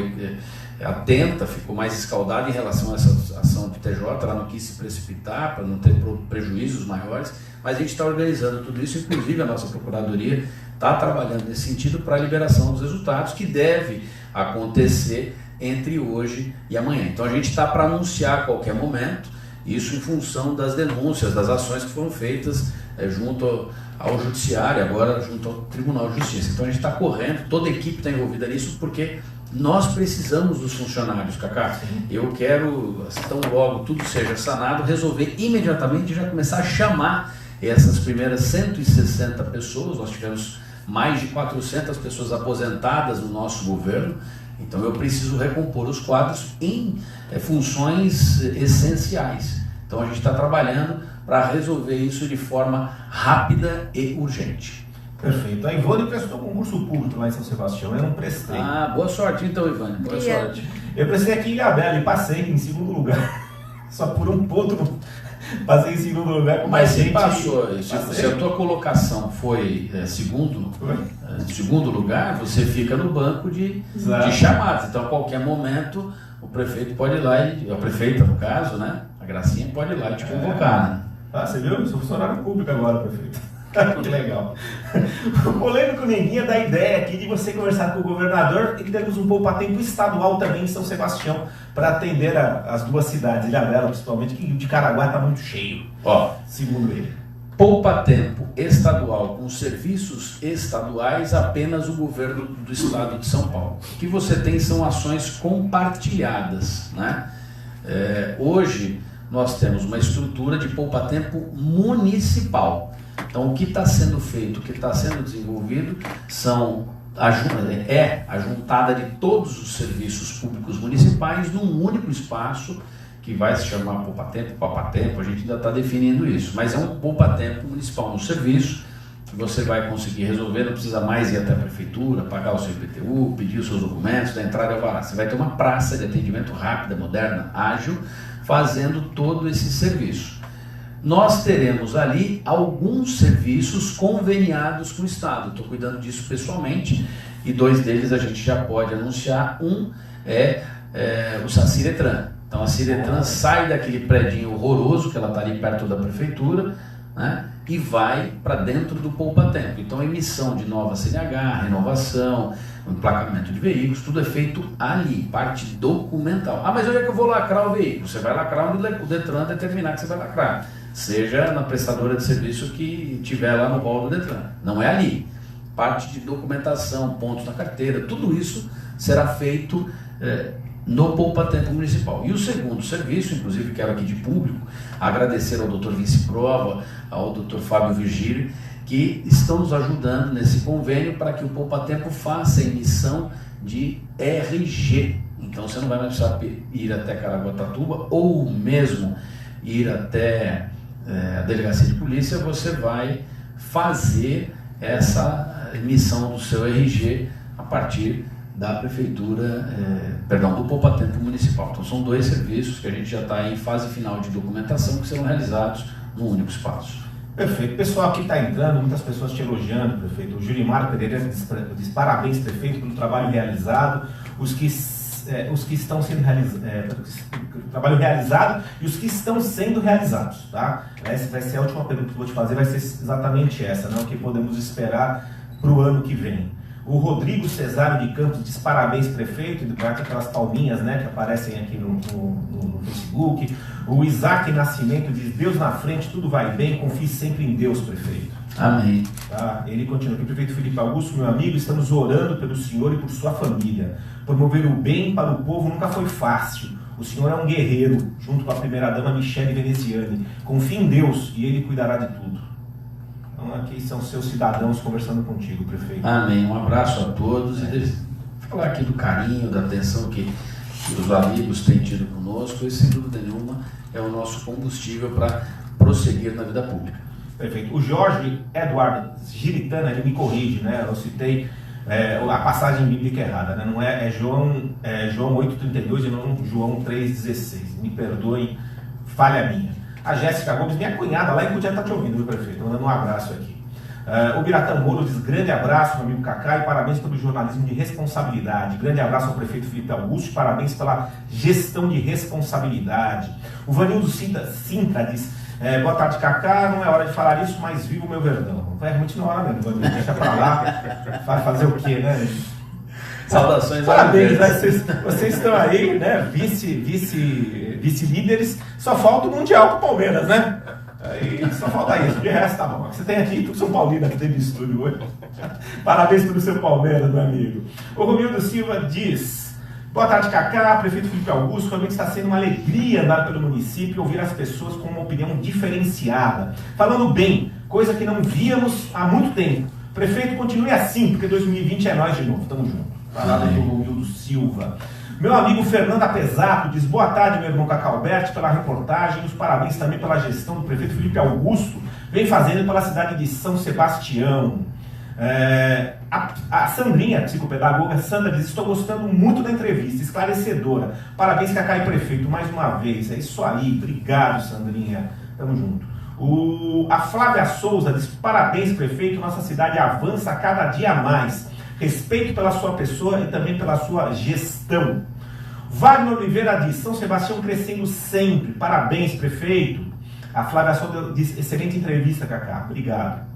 atenta, ficou mais escaldada em relação a essa ação de TJ, ela não quis se precipitar para não ter prejuízos maiores, mas a gente está organizando tudo isso, inclusive a nossa Procuradoria está trabalhando nesse sentido para a liberação dos resultados, que deve acontecer entre hoje e amanhã. Então a gente está para anunciar a qualquer momento, isso em função das denúncias, das ações que foram feitas junto ao Judiciário, agora junto ao Tribunal de Justiça. Então a gente está correndo, toda a equipe está envolvida nisso, porque nós precisamos dos funcionários, Cacá. Eu quero, tão logo tudo seja sanado, resolver imediatamente e já começar a chamar essas primeiras 160 pessoas. Nós tivemos mais de 400 pessoas aposentadas no nosso governo, então eu preciso recompor os quadros em funções essenciais. Então a gente está trabalhando para resolver isso de forma rápida e urgente. Perfeito. A Ivone prestou concurso público lá em São Sebastião, eu não prestei. Boa sorte então, Ivone, boa sorte. Eu prestei aqui em Ilhabela e passei em segundo lugar. Só por um ponto passei em segundo lugar. Mas se passou, se a tua colocação foi segundo lugar, você fica no banco de chamados. Então a qualquer momento o prefeito pode ir lá, a prefeita no caso, né? A Gracinha pode ir lá e te convocar, né? Você viu? Eu sou funcionário público agora, prefeito. Que legal. O polêmico Neguinha dá a ideia aqui de você conversar com o governador e que temos um poupa-tempo estadual também em São Sebastião para atender as duas cidades, Ilhabela principalmente, que de Caraguá está muito cheio, segundo ele. Poupa-tempo estadual com serviços estaduais, apenas o governo do estado de São Paulo. O que você tem são ações compartilhadas, né? Hoje nós temos uma estrutura de poupa-tempo municipal. Então o que está sendo feito, o que está sendo desenvolvido a juntada de todos os serviços públicos municipais num único espaço que vai se chamar poupa-tempo, a gente ainda está definindo isso, mas é um poupa-tempo municipal no serviço que você vai conseguir resolver, não precisa mais ir até a prefeitura, pagar o seu IPTU, pedir os seus documentos, da entrada e alvará. Você vai ter uma praça de atendimento rápida, moderna, ágil, fazendo todo esse serviço. Nós teremos ali alguns serviços conveniados com o Estado. Estou cuidando disso pessoalmente e dois deles a gente já pode anunciar. Um é o Ciretran. Então a Ciretran sai daquele predinho horroroso que ela está ali perto da prefeitura, né, e vai para dentro do poupa-tempo. Então a emissão de nova CNH, renovação, emplacamento de veículos, tudo é feito ali, parte documental. Mas onde é que eu vou lacrar o veículo? Você vai lacrar onde o Detran determinar que você vai lacrar. Seja na prestadora de serviço que tiver lá no hall do Detran. Não é ali. Parte de documentação, pontos na carteira, tudo isso será feito no poupa-tempo municipal. E o segundo serviço, inclusive quero aqui de público, agradecer ao Dr. Vice Prova, ao Dr. Fábio Virgílio, que estão nos ajudando nesse convênio para que o poupa-tempo faça a emissão de RG. Então você não vai mais precisar ir até Caraguatatuba ou mesmo ir até a delegacia de polícia, você vai fazer essa emissão do seu RG a partir da Prefeitura, do Poupatempo Municipal. Então são 2 serviços que a gente já está em fase final de documentação que serão realizados num único espaço. Perfeito. Pessoal que está entrando, muitas pessoas te elogiando, prefeito. O Julimar Pereira diz parabéns, prefeito, pelo trabalho realizado. Os que estão sendo trabalho realizado e os que estão sendo realizados, tá? Essa vai ser a última pergunta que eu vou te fazer, vai ser exatamente essa, né? O que podemos esperar para o ano que vem. O Rodrigo Cesário de Campos diz parabéns, prefeito, e bate aquelas palminhas, né, que aparecem aqui no Facebook. O Isaac Nascimento diz, Deus na frente, tudo vai bem, confie sempre em Deus, prefeito. Amém. Tá? Ele continua aqui, prefeito Felipe Augusto, meu amigo, estamos orando pelo senhor e por sua família. Promover o bem para o povo nunca foi fácil. O senhor é um guerreiro, junto com a primeira-dama Michele Veneziani. Confie em Deus e ele cuidará de tudo. Então aqui são seus cidadãos conversando contigo, prefeito. Amém. Um abraço a todos e falar aqui do carinho, da atenção que os amigos têm tido conosco e sem dúvida nenhuma é o nosso combustível para prosseguir na vida pública. Perfeito. O Jorge Eduardo Giritana, ele me corrige, né? Eu citei a passagem bíblica errada, né? Não é João 8,32 e não João 3,16. Me perdoem, falha minha. A Jéssica Gomes, minha cunhada lá em Cutia, está te ouvindo, viu, prefeito? Mandando um abraço aqui. O Biratã Moro diz, grande abraço, meu amigo Cacá, e parabéns pelo jornalismo de responsabilidade. Grande abraço ao prefeito Felipe Augusto, parabéns pela gestão de responsabilidade. O Vanildo Sintra diz, boa tarde, Cacá, não é hora de falar isso, mas viva o meu Verdão. Realmente não é hora mesmo, Vanildo, deixa pra lá, vai fazer o quê, né? Saudações. Parabéns, né? Vocês estão aí, né? Vice-líderes, só falta o Mundial com o Palmeiras, né? Aí só falta isso, de resto tá bom. Você tem aqui tudo São Paulino aqui dentro do estúdio hoje. Parabéns pelo seu Palmeiras, meu amigo. O Romildo Silva diz, boa tarde, Cacá, prefeito Felipe Augusto, realmente está sendo uma alegria andar pelo município e ouvir as pessoas com uma opinião diferenciada. Falando bem, coisa que não víamos há muito tempo. Prefeito, continue assim, porque 2020 é nós de novo, tamo junto. Palavra do Romildo Silva. Meu amigo Fernando Apesato diz, boa tarde, meu irmão Cacá Alberti, pela reportagem, os parabéns também pela gestão do prefeito Felipe Augusto, vem fazendo pela cidade de São Sebastião. A Sandrinha, psicopedagoga, Sandra diz, estou gostando muito da entrevista, esclarecedora. Parabéns, Cacá e prefeito, mais uma vez. É isso aí, obrigado, Sandrinha. Tamo junto. A Flávia Souza diz, parabéns, prefeito, nossa cidade avança a cada dia mais. Respeito pela sua pessoa e também pela sua gestão. Wagner Oliveira diz, São Sebastião crescendo sempre. Parabéns, prefeito. A Flávia Souza diz, excelente entrevista, Cacá. Obrigado.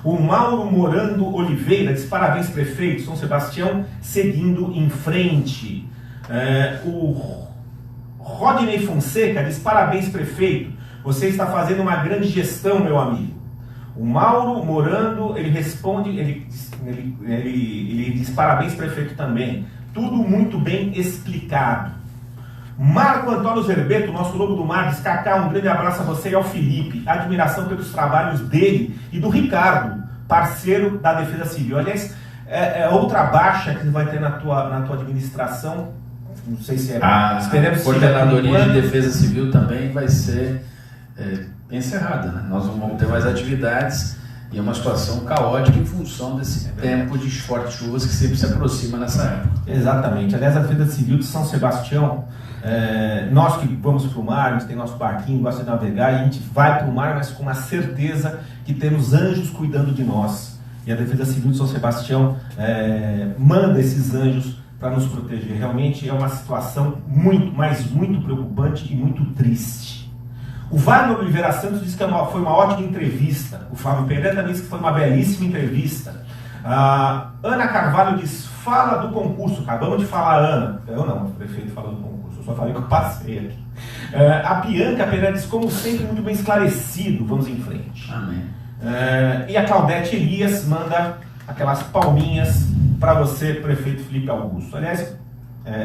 O Mauro Morando Oliveira diz, parabéns, prefeito. São Sebastião seguindo em frente. O Rodney Fonseca diz, parabéns, prefeito. Você está fazendo uma grande gestão, meu amigo. O Mauro Morando, ele responde, ele diz, parabéns, prefeito, também. Tudo muito bem explicado. Marco Antônio Zerbeto, nosso lobo do mar, diz, Cacá, um grande abraço a você e ao Felipe. Admiração pelos trabalhos dele e do Ricardo, parceiro da Defesa Civil. Aliás, outra baixa que vai ter na tua administração, não sei se esperemos a Coordenadoria de Defesa Civil também vai ser encerrada, né? Nós não vamos ter mais atividades e é uma situação caótica em função desse tempo de fortes chuvas que sempre se aproxima nessa época. Exatamente. Aliás, a Defesa Civil de São Sebastião, nós que vamos para o mar, a gente tem nosso barquinho, gosta de navegar, e a gente vai para o mar, mas com a certeza que temos anjos cuidando de nós. E a Defesa Civil de São Sebastião manda esses anjos para nos proteger. Realmente é uma situação muito, mas muito preocupante e muito triste. O Wagner Oliveira Santos disse que foi uma ótima entrevista. O Flávio Pereira também disse que foi uma belíssima entrevista. Ana Carvalho diz, fala do concurso. Acabamos de falar, Ana. Eu não, o prefeito fala do concurso. Eu só falei que eu passei aqui. A Bianca Pereira diz, como sempre, muito bem esclarecido. Vamos em frente. Amém. E a Claudete Elias manda aquelas palminhas para você, prefeito Felipe Augusto. Aliás,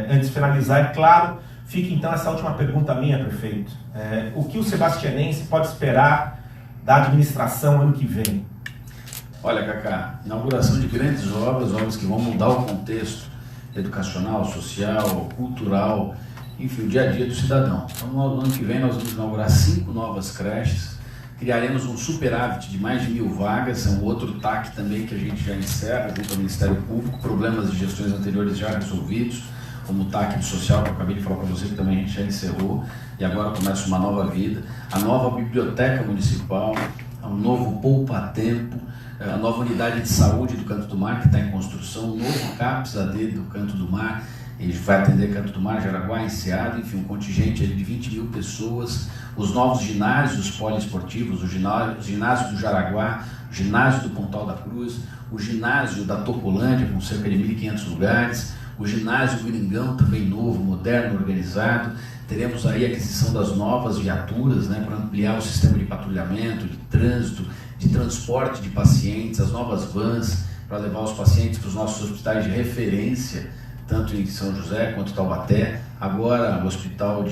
antes de finalizar, é claro, fica então essa última pergunta minha, prefeito. O que o sebastianense pode esperar da administração ano que vem? Olha, Cacá, inauguração de grandes obras que vão mudar o contexto educacional, social, cultural, enfim, o dia a dia do cidadão. Então, no ano que vem nós vamos inaugurar 5 novas creches, criaremos um superávit de mais de 1.000 vagas, é um outro TAC também que a gente já encerra junto ao Ministério Público, problemas de gestões anteriores já resolvidos, como o TAC do Social, que eu acabei de falar para você, que também a gente já encerrou, e agora começa uma nova vida, a nova Biblioteca Municipal, um novo Poupa-Tempo, a nova Unidade de Saúde do Canto do Mar, que está em construção, o novo CAPS-AD do Canto do Mar, ele vai atender Canto do Mar, Jaraguá, Enseada, enfim, um contingente de 20.000 pessoas, os novos ginásios poliesportivos, o ginásio do Jaraguá, o ginásio do Pontal da Cruz, o ginásio da Topolândia, com cerca de 1.500 lugares, o ginásio do Iringão, também novo, moderno, organizado. Teremos aí a aquisição das novas viaturas, né, para ampliar o sistema de patrulhamento, de trânsito, de transporte de pacientes, as novas vans para levar os pacientes para os nossos hospitais de referência, tanto em São José quanto em Taubaté. Agora o hospital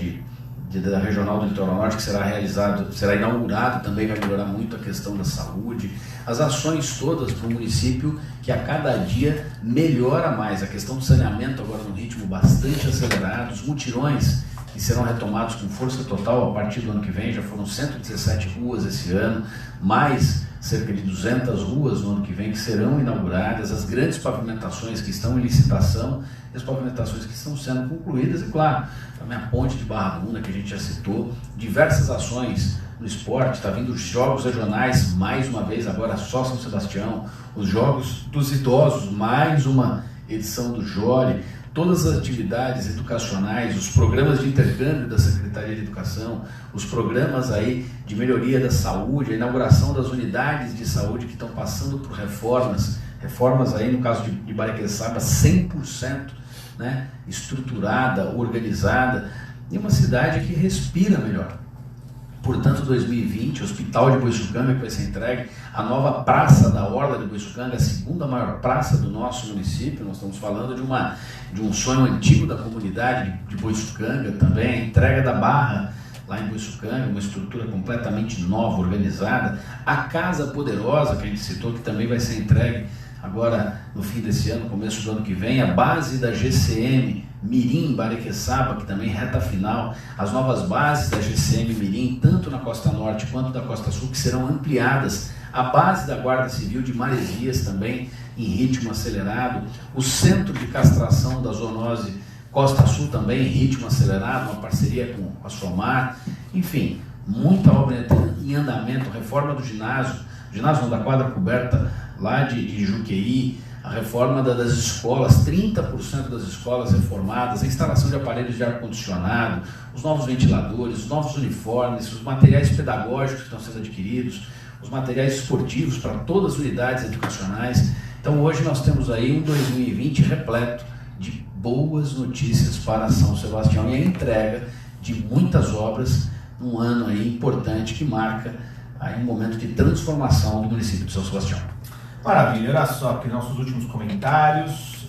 da Regional do Litoral Norte, que será inaugurado, também vai melhorar muito a questão da saúde. As ações todas para o município que a cada dia melhora mais. A questão do saneamento agora num ritmo bastante acelerado, os mutirões que serão retomados com força total a partir do ano que vem, já foram 117 ruas esse ano, mais cerca de 200 ruas no ano que vem que serão inauguradas, as grandes pavimentações que estão em licitação, e as pavimentações que estão sendo concluídas, e claro, também a ponte de Barra Duna, que a gente já citou, diversas ações no esporte, está vindo os jogos regionais, mais uma vez, agora só São Sebastião, os jogos dos idosos, mais uma edição do Jolly, todas as atividades educacionais, os programas de intercâmbio da Secretaria de Educação, os programas aí de melhoria da saúde, a inauguração das unidades de saúde que estão passando por reformas aí no caso de Bariqueçaba 100%, né, estruturada, organizada, e uma cidade que respira melhor. Portanto, 2020, o Hospital de Boiçucanga, que vai ser entregue, a nova Praça da Orla de Boiçucanga, a segunda maior praça do nosso município. Nós estamos falando de um sonho antigo da comunidade de Boiçucanga também, a entrega da Barra lá em Boiçucanga, uma estrutura completamente nova, organizada. A Casa Poderosa, que a gente citou, que também vai ser entregue agora no fim desse ano, começo do ano que vem, a base da GCM Mirim, Bariqueçaba, que também reta final, as novas bases da GCM Mirim, tanto na Costa Norte quanto da Costa Sul, que serão ampliadas, a base da Guarda Civil de Maresias também em ritmo acelerado, o centro de castração da zoonose Costa Sul também em ritmo acelerado, uma parceria com a SOMAR, enfim, muita obra em andamento, reforma do ginásio da quadra coberta lá de Juqueí, a reforma das escolas, 30% das escolas reformadas, a instalação de aparelhos de ar-condicionado, os novos ventiladores, os novos uniformes, os materiais pedagógicos que estão sendo adquiridos, os materiais esportivos para todas as unidades educacionais. Então hoje nós temos aí um 2020 repleto de boas notícias para São Sebastião e a entrega de muitas obras num ano aí importante que marca aí um momento de transformação do município de São Sebastião. Maravilha, olha só aqui nossos últimos comentários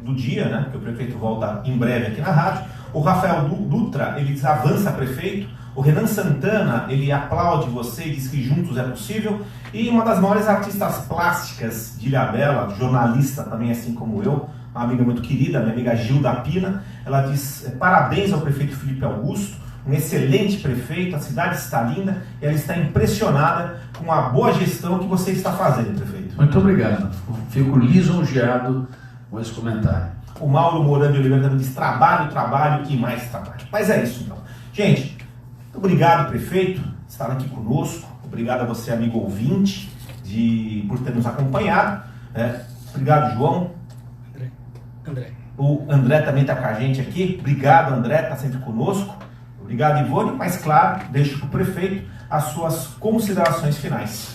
do dia, né? Que o prefeito volta em breve aqui na rádio. O Rafael Dutra, ele diz: avança, prefeito. O Renan Santana, ele aplaude você e diz que juntos é possível. E uma das maiores artistas plásticas de Ilhabela, jornalista também assim como eu, uma amiga muito querida, minha amiga Gilda Pina, ela diz: parabéns ao prefeito Felipe Augusto, um excelente prefeito, a cidade está linda e ela está impressionada com a boa gestão que você está fazendo, prefeito. Muito obrigado, fico lisonjeado com esse comentário. O Mauro Morando de Oliveira também diz: trabalho, trabalho e mais trabalho. Mas é isso então. Gente, muito obrigado, prefeito, por estar aqui conosco. Obrigado a você, amigo ouvinte, por ter nos acompanhado. Obrigado, João. André. O André também está com a gente aqui. Obrigado, André, está sempre conosco. Obrigado, Ivone. Mas, claro, deixo para o prefeito as suas considerações finais.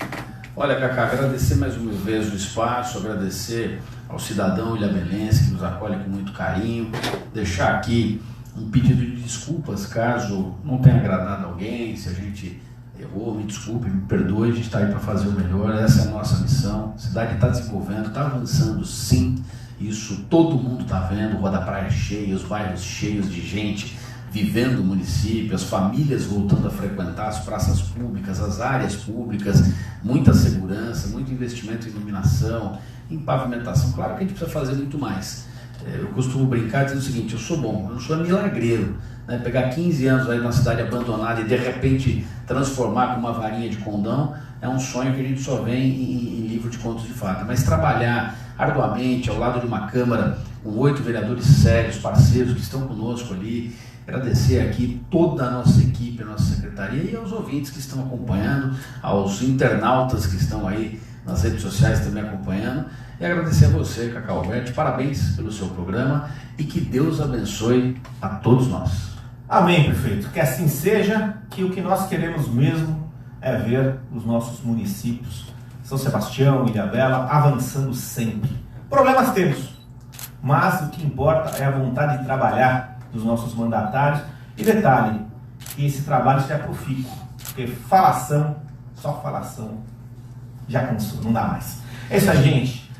Olha, Cacá, agradecer mais uma vez o espaço, agradecer ao cidadão ilhabelense que nos acolhe com muito carinho, deixar aqui um pedido de desculpas caso não tenha agradado alguém, se a gente errou, me desculpe, me perdoe, a gente está aí para fazer o melhor, essa é a nossa missão. A cidade está desenvolvendo, está avançando sim, isso todo mundo está vendo, Rua da Praia cheia, os bairros cheios de gente vivendo o município, as famílias voltando a frequentar as praças públicas, as áreas públicas, muita segurança, muito investimento em iluminação, em pavimentação. Claro que a gente precisa fazer muito mais, Eu costumo brincar dizendo o seguinte: eu sou bom, eu não sou milagreiro. Né? Pegar 15 anos aí na cidade abandonada e de repente transformar com uma varinha de condão é um sonho que a gente só vê em livro de contos de fada. Mas trabalhar arduamente ao lado de uma Câmara com 8 vereadores sérios, parceiros que estão conosco ali, agradecer aqui toda a nossa equipe, a nossa secretaria e aos ouvintes que estão acompanhando, aos internautas que estão aí nas redes sociais também acompanhando, e agradecer a você, Cacá Alberti, parabéns pelo seu programa e que Deus abençoe a todos nós. Amém, prefeito. Que assim seja, que o que nós queremos mesmo é ver os nossos municípios, São Sebastião, Ilhabela, avançando sempre. Problemas temos, mas o que importa é a vontade de trabalhar dos nossos mandatários. E detalhe, que esse trabalho seja profícuo, porque falação, só falação, já cansou, não dá mais. É isso aí, gente.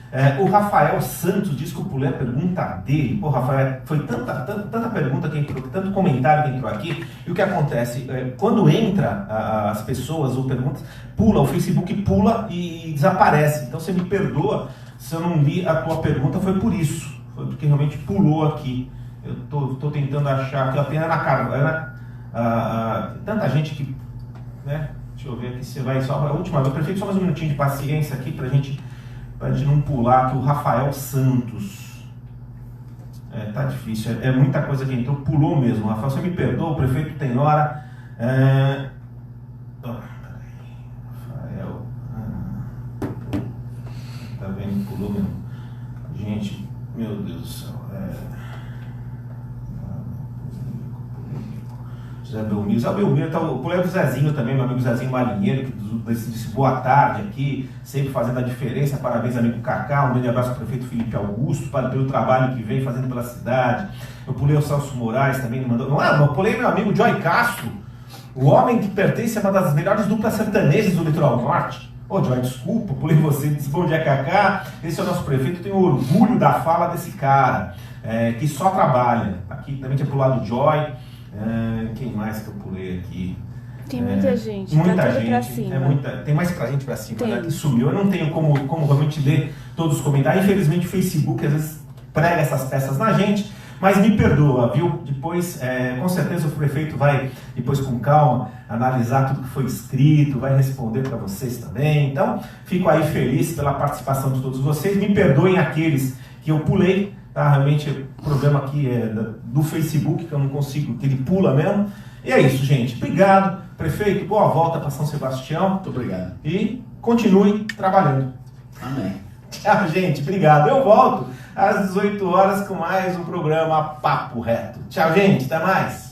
O Rafael Santos diz que eu pulei a pergunta dele. Pô, Rafael, foi tanta pergunta que entrou, tanto comentário que entrou aqui. E o que acontece? Quando entra as pessoas ou perguntas, pula, o Facebook pula e desaparece. Então você me perdoa se eu não li a tua pergunta, foi por isso. Foi porque realmente pulou aqui. Eu tô tentando achar, porque a Ana Carvalho, tanta gente que, né? Deixa eu ver aqui, você vai só a última vez. Prefeito, só mais um minutinho de paciência aqui pra gente não pular aqui. O Rafael Santos. Tá difícil, é muita coisa que entrou, pulou mesmo. Rafael, você me perdoa, o prefeito tem hora. Rafael. Tá vendo? Pulou mesmo. Gente, meu Deus do céu. José Belmiro. Zé Belmiro, o pulei do Zezinho também, meu amigo Zezinho Marinheiro, que disse boa tarde aqui, sempre fazendo a diferença. Parabéns, amigo Cacá. Um grande abraço ao prefeito Felipe Augusto, pelo trabalho que vem fazendo pela cidade. Eu pulei o Celso Moraes também, mandou. Eu pulei meu amigo Joy Castro, o homem que pertence a uma das melhores duplas sertanejas do Litoral Norte. Ô, Joy, desculpa, pulei você, disse bom dia, Cacá. Esse é o nosso prefeito, eu tenho orgulho da fala desse cara, que só trabalha. Aqui também tinha pulado o Joy. Quem mais que eu pulei aqui? Tem muita gente, muita tá tudo gente, pra cima. Tem mais pra gente pra cima, Tem. né, que sumiu. Eu não tenho como realmente ler todos os comentários. Infelizmente o Facebook às vezes prega essas peças na gente, mas me perdoa, viu? Depois, com certeza o prefeito vai, depois com calma, analisar tudo que foi escrito, vai responder para vocês também. Então, fico aí feliz pela participação de todos vocês. Me perdoem aqueles que eu pulei. Tá, realmente o problema aqui é do Facebook, que eu não consigo, que ele pula mesmo. E é isso, gente. Obrigado, prefeito. Boa volta para São Sebastião. Muito obrigado. E continue trabalhando. Amém. Tchau, gente. Obrigado. Eu volto às 18 horas com mais um programa Papo Reto. Tchau, gente. Até mais.